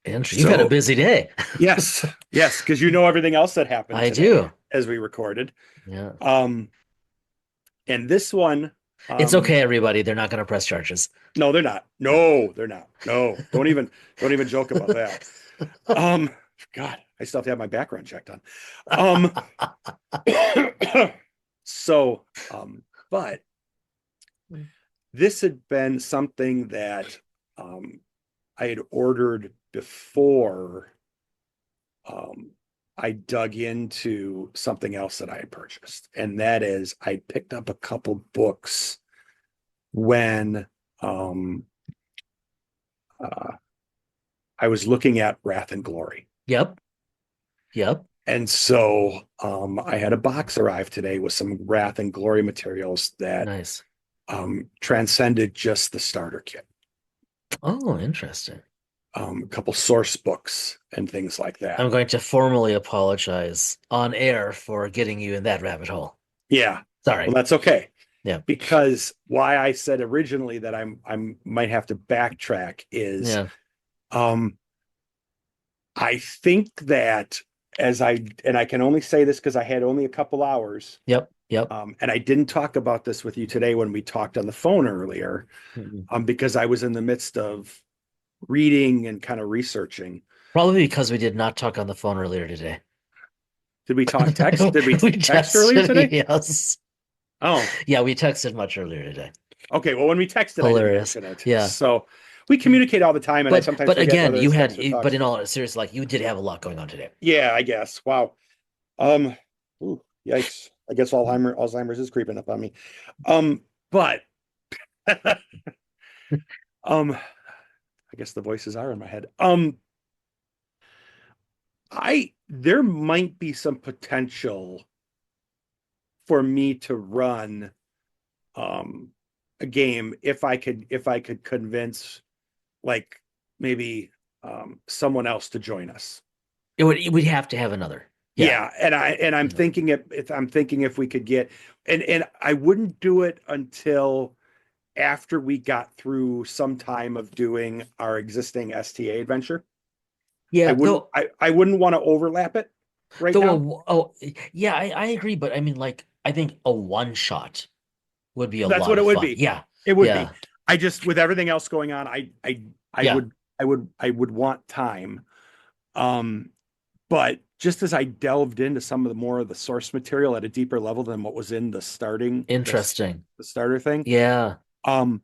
A: Andrew, you've had a busy day.
B: Yes, because you know everything else that happened
A: I
B: today
A: do.
B: as we recorded.
A: Yeah.
B: And this one,
A: it's okay, everybody. They're not going to press charges.
B: No, they're not. No, they're not. No, don't even joke about that. God, I still have to have my background check done. So, but this had been something that I had ordered before I dug into something else that I had purchased. And that is I picked up a couple books when I was looking at Wrath and Glory.
A: Yep.
B: And so I had a box arrive today with some Wrath and Glory materials that
A: Nice.
B: transcended just the starter kit.
A: Oh, interesting.
B: A couple source books and things like that.
A: I'm going to formally apologize on air for getting you in that rabbit hole.
B: Yeah.
A: Sorry.
B: Well, that's okay.
A: Yeah.
B: Because why I said originally that I'm might have to backtrack is
A: Yeah.
B: I think that and I can only say this because I had only a couple hours.
A: Yep. Yep.
B: And I didn't talk about this with you today when we talked on the phone earlier, because I was in the midst of reading and kind of researching.
A: Probably because we did not talk on the phone earlier today.
B: Did we talk text? Did we
A: We
B: text earlier today?
A: Yes.
B: Oh,
A: Yeah, we texted much earlier today.
B: okay. Well, when we texted, I didn't
A: Hilarious.
B: mention it.
A: Yeah.
B: So we communicate all the time, and I sometimes
A: But
B: forget
A: again,
B: whether
A: you
B: it's
A: had
B: text or talk.
A: but in all seriousness, like you did have a lot going on today.
B: Yeah, I guess. Wow. Um, ooh, yikes. I guess Alzheimer's is creeping up on me. But I guess the voices are in my head. There might be some potential for me to run a game if I could convince like maybe someone else to join us.
A: We'd have to have another.
B: Yeah, and I'm thinking if we could get and I wouldn't do it until after we got through some time of doing our existing STA adventure.
A: Yeah,
B: I wouldn't want to overlap it right now.
A: Yeah, I agree, but I mean, like, I think a one shot would be a
B: That's
A: lot
B: what it
A: of
B: would
A: fun.
B: be.
A: Yeah,
B: It would be.
A: yeah,
B: I just with everything else going on,
A: yeah.
B: I would want time. But just as I delved into some of the more of the source material at a deeper level than what was in
A: Interesting.
B: the starter thing,
A: Yeah,
B: um,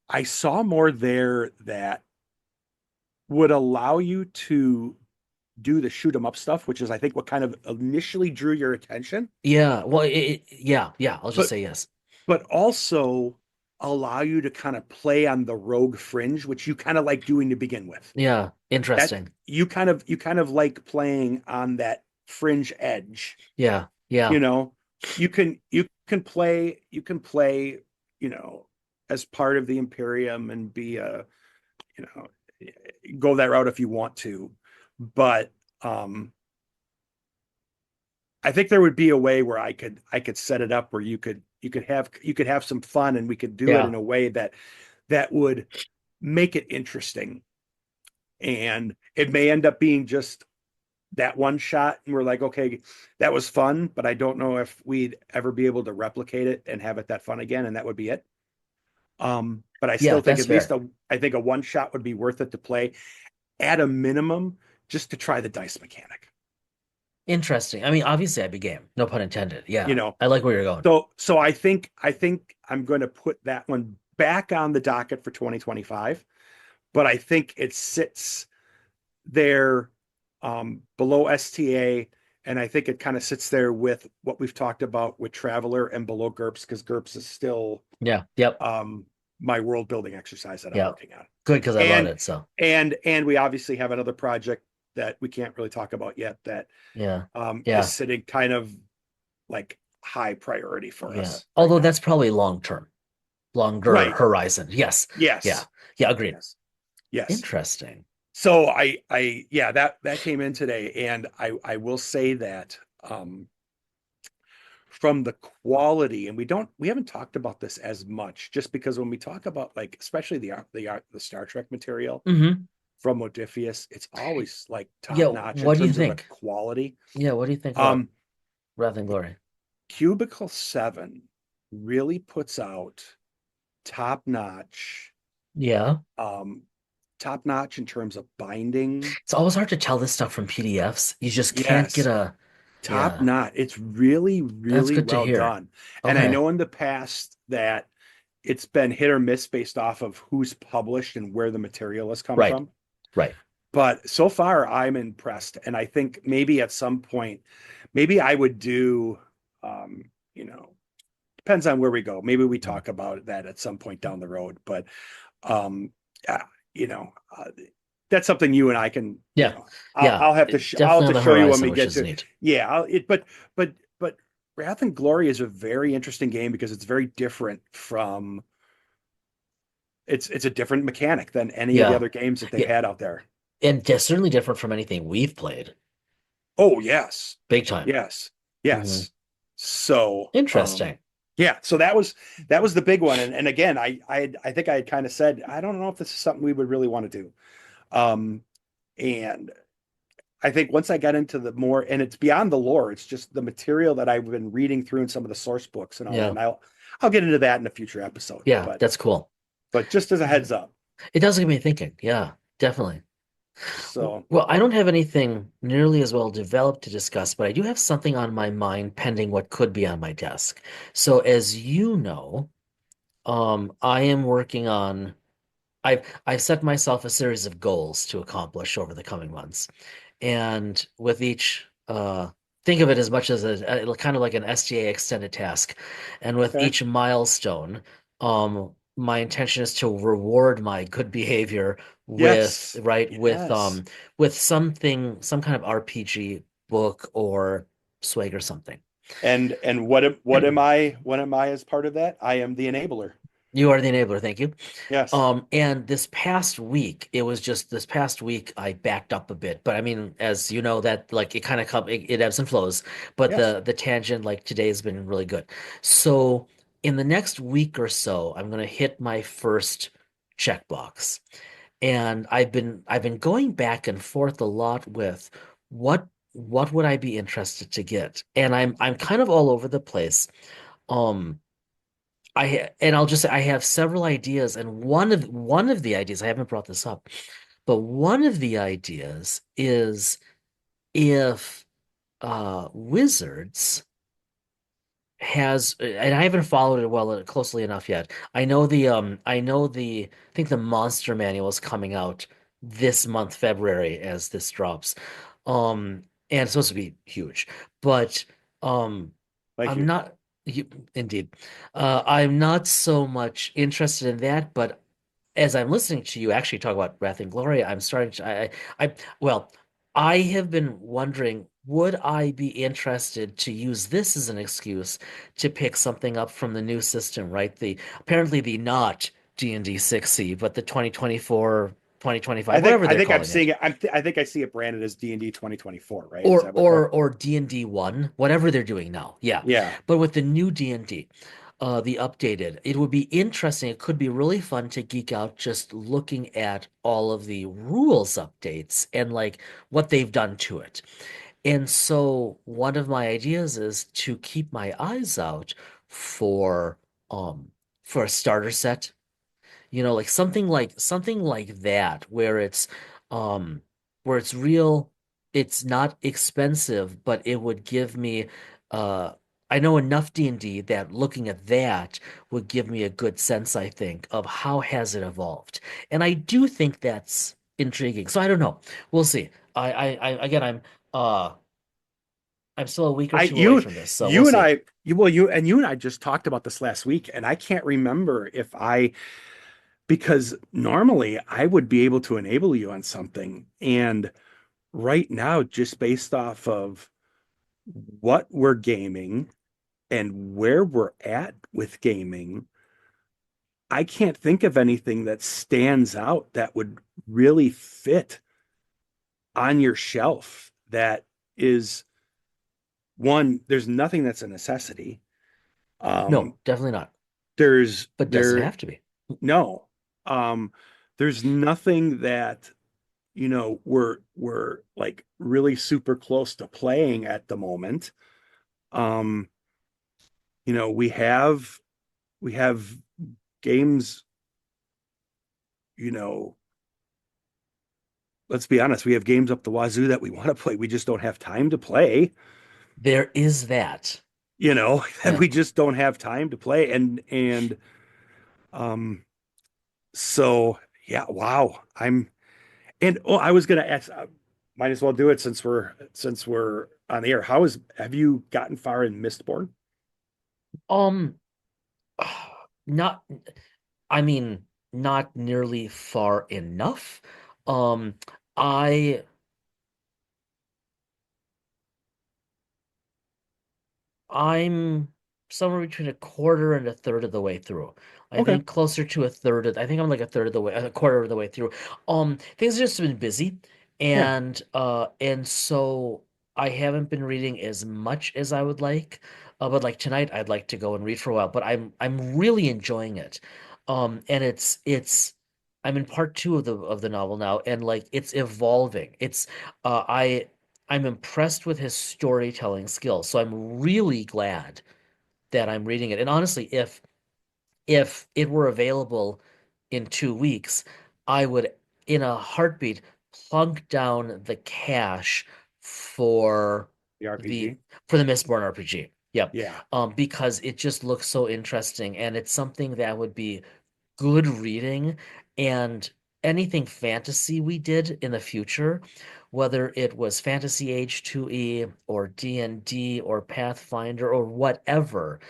B: I saw more there that would allow you to do the shoot 'em up stuff, which is I think what kind of initially drew your attention.
A: yeah. Well, yeah, yeah. I'll just
B: But
A: say yes.
B: but also allow you to kind of play on the rogue fringe, which you kind of like doing to begin with.
A: Yeah,
B: That
A: interesting.
B: you kind of like playing on that fringe edge.
A: Yeah, yeah,
B: You know, you can play, you know, as part of the Imperium and be you know, go that route if you want to. But I think there would be a way where I could set it up where you could have some fun and we could do it
A: yeah.
B: in a way that would make it interesting. And it may end up being just that one shot and we're like, okay, that was fun, but I don't know if we'd ever be able to replicate it and have it that fun again, and that would be it. But I
A: Yeah,
B: still think
A: that's
B: at least
A: fair.
B: I think a one shot would be worth it to play at a minimum just to try the dice mechanic.
A: Interesting. I mean, obviously, I'd be game. No pun intended.
B: You
A: Yeah,
B: know,
A: I like where you're going.
B: so I think I'm going to put that one back on the docket for 2025, but I think it sits there below STA, and I think it kind of sits there with what we've talked about with Traveler and below GURPS, because GURPS is still
A: Yeah, yep,
B: my world building exercise that I'm
A: yeah.
B: working on.
A: Good because I love
B: And
A: it. So
B: and we obviously have another project that we can't really talk about yet that
A: yeah,
B: is
A: yeah,
B: sitting kind of like high priority for
A: yeah.
B: us right
A: Although
B: now.
A: that's probably long term, longer
B: Right.
A: horizon. Yes. Yeah.
B: Yes.
A: Yeah. Agreed.
B: Yes. Yes.
A: Interesting.
B: So yeah, that came in today, and I will say that from the quality, and we haven't talked about this as much, just because when we talk about like especially the Star Trek material
A: Hmm.
B: from Modiphius, it's always like
A: Yeah.
B: top notch in
A: What do you
B: terms of the
A: think?
B: quality.
A: Yeah. What do you think about
B: Um,
A: Wrath and Glory?
B: Cubicle 7 really puts out top notch,
A: Yeah.
B: um, top notch in terms of binding.
A: It's always hard to tell this stuff from PDFs. You just can't get
B: Yes,
A: a.
B: top
A: Yeah.
B: notch. It's really,
A: That's
B: really
A: good to
B: well
A: hear.
B: done. And I
A: Okay.
B: know in the past that it's been hit or miss based off of who's published and where the material has come
A: Right.
B: from.
A: Right.
B: But so far, I'm impressed. And I think maybe at some point, maybe I would do, you know, depends on where we go. Maybe we talk about that at some point down the road. But, um, yeah, you know, that's something you and I can,
A: Yeah. Yeah.
B: I'll have to I'll have
A: Definitely
B: to
A: on the
B: show you when
A: horizon,
B: we
A: which
B: get
A: is
B: to.
A: neat.
B: Yeah, but Wrath and Glory is a very interesting game because it's very different from it's a different mechanic than any of the
A: Yeah.
B: other games that they've
A: Yeah.
B: had out there.
A: And certainly different from anything we've played.
B: Oh, yes.
A: Big time.
B: Yes.
A: Hmm.
B: Yes. So,
A: Interesting.
B: yeah, so that was the big one. And again, I think I had kind of said, I don't know if this is something we would really want to do. Um, and I think once I got into the more, and it's beyond the lore, it's just the material that I've been reading through in some of the source books and all that.
A: Yeah.
B: And I'll get into that in a future episode.
A: Yeah, that's cool.
B: But just as a heads up.
A: It does get me thinking. Yeah, definitely.
B: So
A: Well, I don't have anything nearly as well developed to discuss, but I do have something on my mind pending what could be on my desk. So as you know, I am working on I've set myself a series of goals to accomplish over the coming months. And with each think of it as much as kind of like an STA extended task. And with
B: okay.
A: each milestone, my intention is to reward my good behavior with
B: Yes.
A: right
B: Yes.
A: with some kind of RPG book or swag or something.
B: And what am I as part of that? I am the enabler.
A: You are the enabler, thank you.
B: Yes.
A: And this past week, it was just this past week I backed up a bit. But I mean, as you know, that like it kind of it ebbs and flows. But
B: Yes.
A: the tangent like today has been really good. So in the next week or so, I'm gonna hit my first checkbox. And I've been going back and forth a lot with what would I be interested to get? And I'm kind of all over the place. Um and I'll just say I have several ideas, and one of the ideas I haven't brought this up, but one of the ideas is if Wizards has, and I haven't followed it well closely enough yet. I think the Monster Manual is coming out this month, February, as this drops. And it's supposed to be huge, but um,
B: Thank
A: I'm
B: you.
A: not. You, indeed, I'm not so much interested in that, but as I'm listening to you actually talk about Wrath and Glory, I'm starting to well, I have been wondering, would I be interested to use this as an excuse to pick something up from the new system, right? The apparently the not D&D 6e, but the 2024, 2025, whatever
B: I
A: they're
B: think I'm
A: calling it.
B: seeing it. I think I see it branded as D&D 2024, right? Is that what that?
A: Or D&D 1, whatever they're doing now. Yeah.
B: Yeah.
A: But with the new D&D, the updated, it would be interesting. It could be really fun to geek out just looking at all of the rules updates and like what they've done to it. And so one of my ideas is to keep my eyes out for um for a starter set, like something like that um where it's real, it's not expensive, but it would give me uh I know enough D&D that looking at that would give me a good sense, I think, of how has it evolved. And I do think that's intriguing. So I don't know. We'll see. Again, uh I'm still a week or
B: I
A: two away from this, so we'll
B: you and
A: see.
B: I you well you and I just talked about this last week, and I can't remember if I because normally I would be able to enable you on something, and right now, just based off of what we're gaming and where we're at with gaming, I can't think of anything that stands out that would really fit on your shelf that is one, there's nothing that's a necessity. Um,
A: No, definitely not.
B: there's
A: But doesn't
B: there
A: have to be.
B: no. Um, there's nothing that we're like really super close to playing at the moment. Um, we have games, you know, let's be honest, we have games up the wazoo that we want to play. We just don't have time to play,
A: There is that.
B: that
A: Yeah.
B: we just don't have time to play. And um so yeah, wow. I was gonna ask, might as well do it since we're on the air. Have you gotten far in Mistborn?
A: Um, not, I mean, not nearly far enough. Um, I I'm somewhere between a quarter and a third of the way through. I
B: Okay.
A: think closer to a third of, I think I'm like a third of the way, a quarter of the way through. Things have just been busy,
B: Yeah.
A: and so I haven't been reading as much as I would like. But like tonight, I'd like to go and read for a while. But I'm really enjoying it. And it's I'm in part two of the novel now, and like it's evolving. I'm impressed with his storytelling skills. So I'm really glad that I'm reading it. And honestly, if it were available in 2 weeks, I would, in a heartbeat, plunk down the cash for
B: The
A: the
B: RPG.
A: for the Mistborn RPG. Yep.
B: Yeah.
A: Because it just looks so interesting, and it's something that would be good reading, and anything fantasy we did in the future, whether it was Fantasy Age 2E or D&D or Pathfinder or whatever,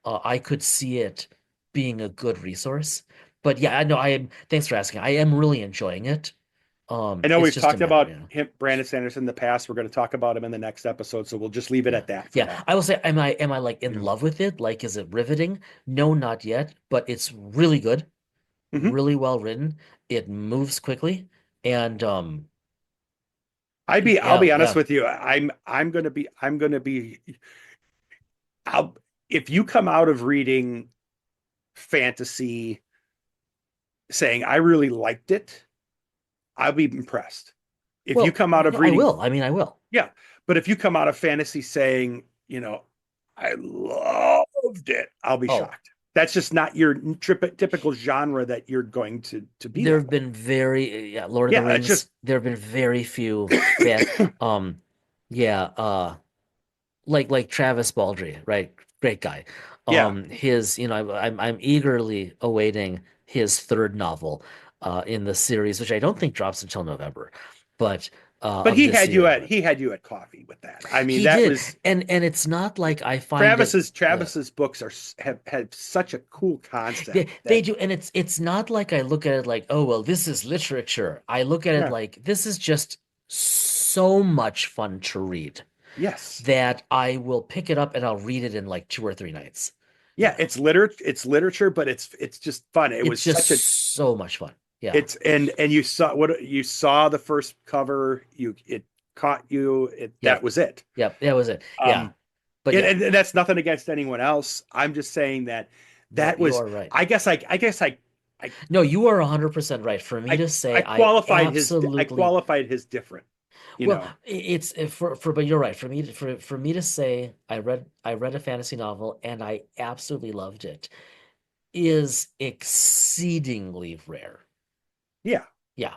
A: I could see it being a good resource. But yeah, I know thanks for asking. I am really enjoying it.
B: I know
A: It's
B: we've
A: just a
B: talked
A: matter,
B: about
A: you know.
B: him, Brandon Sanderson, in the past. We're going to talk about him in the next episode, so we'll just leave it
A: Yeah.
B: at that for
A: Yeah.
B: now.
A: I will say, am I like in
B: You know.
A: love with it? Like, is it riveting? No, not yet, but it's really good,
B: Hmm.
A: really well written. It moves quickly, and
B: I'll
A: yeah,
B: be honest
A: yeah.
B: with you. I'm gonna be I'll if you come out of reading fantasy saying I really liked it, I'll be impressed. If you
A: Well,
B: come out of
A: I
B: reading,
A: will. I mean, I will.
B: yeah, but if you come out of fantasy saying, I loved it, I'll be
A: Oh,
B: shocked. That's just not your typical genre that you're going to be
A: there
B: that
A: have
B: way.
A: been very, yeah, Lord of the
B: Yeah, it's
A: Rings.
B: just
A: There have been very few that, yeah, like Travis Baldree, right? Great guy.
B: yeah.
A: His, I'm eagerly awaiting his third novel, in the series, which I don't think drops until November, but
B: But
A: of this year. But
B: he had you at coffee with that. I mean,
A: he
B: that
A: did,
B: was
A: and it's not like I find it.
B: Travis's books have such a cool
A: They
B: concept
A: they
B: that
A: do, and it's not like I look at it like, oh well, this is literature. I look at it
B: yeah,
A: like this is just so much fun to read
B: yes.
A: that I will pick it up and I'll read it in like 2 or 3 nights.
B: Yeah, it's literature, but it's just fun. It
A: It's
B: was
A: just
B: such a
A: so much fun. Yeah.
B: it's and you saw the first cover, it caught you, that
A: Yep.
B: was it.
A: Yep. That was it. Yeah.
B: Um
A: But yeah,
B: and that's nothing against anyone else. I'm just saying that
A: no,
B: that
A: you
B: was
A: are right.
B: I
A: No, you are 100% right. For me to say
B: I
A: absolutely.
B: qualified his different, you
A: Well,
B: know.
A: it's but you're right. For me to say I read a fantasy novel and I absolutely loved it is exceedingly rare.
B: Yeah.
A: Yeah.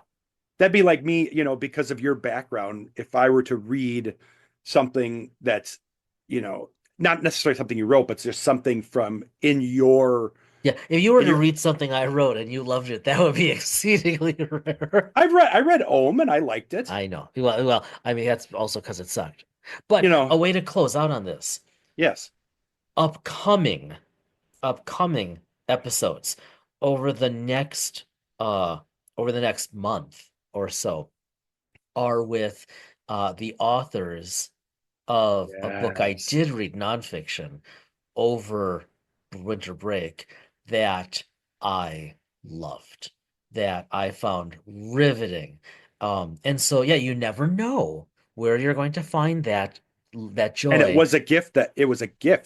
B: That'd be like me, because of your background, if I were to read something that's, you know, not necessarily something you wrote, but just something from
A: Yeah. If you were
B: in
A: to
B: your
A: read something I wrote and you loved it, that would be exceedingly rare.
B: I read Ohm and I liked it.
A: I know. Well, I mean that's also because it sucked. But
B: You know,
A: a way to close out on this.
B: yes.
A: Upcoming, upcoming episodes over the next uh over the next month or so are with the authors of a book I
B: Yes.
A: did read nonfiction over winter break that I loved, that I found riveting. And so yeah, you never know where you're going to find that
B: And
A: joy.
B: it was a gift.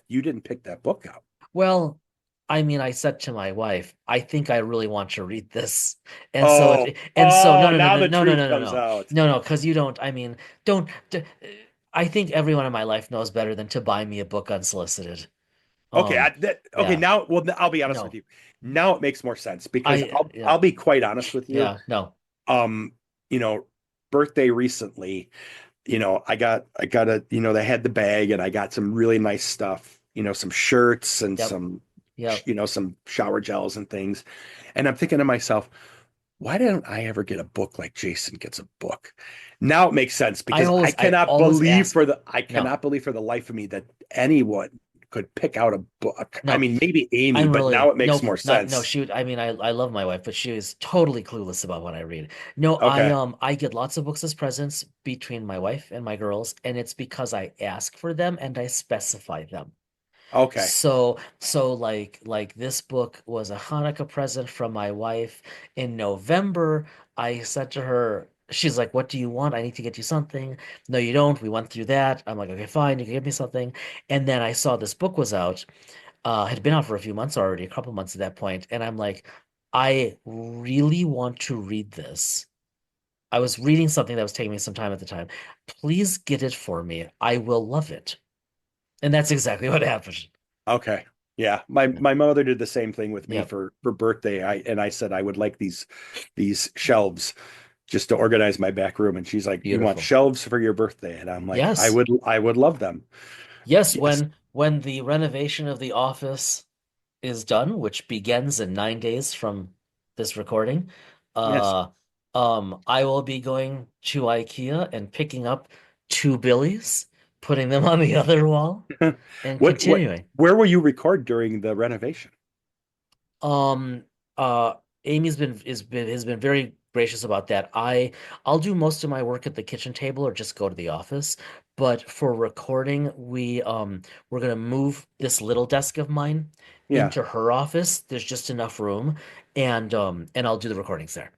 B: You didn't pick that book out.
A: Well, I mean, I said to my wife, I think I really want to read this.
B: Oh,
A: And so no,
B: oh,
A: no, no,
B: now
A: no,
B: the
A: no, no,
B: truth
A: no, no,
B: comes
A: no.
B: out.
A: No, no, because you don't, I mean, don't I think everyone in my life knows better than to buy me a book unsolicited.
B: Okay,
A: Yeah.
B: now, well, I'll be honest with
A: No.
B: you. Now it makes more sense because
A: Yeah.
B: I'll be quite honest with you.
A: Yeah, no.
B: Um, you know, birthday recently, they had the bag and I got some really nice stuff, some shirts and
A: Yep. Yep.
B: some shower gels and things. And I'm thinking to myself, why didn't I ever get a book like Jason gets a book? Now it makes sense
A: I
B: because
A: always I always ask.
B: I
A: No.
B: cannot believe for the life of me that anyone could pick out a book. I
A: No,
B: mean, maybe Amy,
A: I'm
B: but now
A: really
B: it makes
A: nope,
B: more
A: not no
B: sense.
A: shoot. I mean, I love my wife, but she is totally clueless about what I read. No,
B: Okay.
A: I get lots of books as presents between my wife and my girls, and it's because I ask for them and I specify them.
B: Okay.
A: So like this book was a Hanukkah present from my wife in November. I said to her, she's like, "What do you want? I need to get you something." No, you don't. We went through that. I'm like, "Okay, fine. You can get me something." And then I saw this book was out. Had been out for a few months already, a couple months at that point, and I'm like, I really want to read this. I was reading something that was taking me some time at the time. Please get it for me. I will love it. And that's exactly what happened.
B: Okay. Yeah. My mother did the same thing with me
A: Yep.
B: for birthday. I said I would like these shelves just to organize my back room. And she's like, "You want
A: Beautiful.
B: shelves for your birthday?" And I'm like,
A: Yes.
B: I would love them.
A: Yes,
B: Yes.
A: when the renovation of the office is done, which begins in 9 days from this recording,
B: Yes.
A: uh I will be going to IKEA and picking up two Billies, putting them on the other wall, and
B: What
A: continuing.
B: where will you record during the renovation?
A: Um, uh, Amy's been has been very gracious about that. I'll do most of my work at the kitchen table or just go to the office. But for recording, we're gonna move this little desk of mine
B: Yeah,
A: into her office. There's just enough room, and I'll do the recordings there.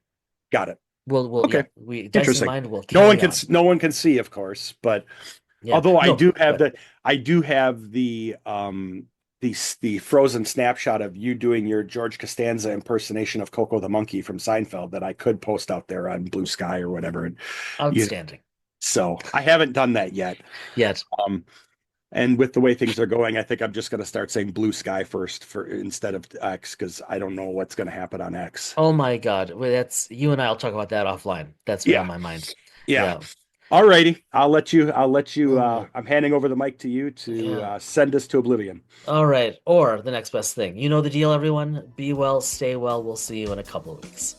B: got it.
A: We'll
B: Okay.
A: yeah, we Dice and
B: Interesting.
A: Mind will carry on.
B: No one can see, of course, but
A: Yeah,
B: although
A: no, but
B: I do have the frozen snapshot of you doing your George Costanza impersonation of Coco the monkey from Seinfeld that I could post out there on Blue Sky or whatever. And you
A: outstanding.
B: so I haven't done that yet.
A: Yet.
B: Um, and with the way things are going, I think I'm just going to start saying Blue Sky first for instead of X because I don't know what's going to happen on X.
A: Oh my God, well, that's you and I'll talk about that offline. That's been on
B: Yeah,
A: my mind.
B: yeah.
A: Yeah.
B: All righty. I'll let you
A: Oh,
B: I'm handing over the mic to you to
A: yeah.
B: send us to oblivion.
A: All right. Or the next best thing. You know the deal, everyone. Be well, stay well. We'll see you in a couple of weeks.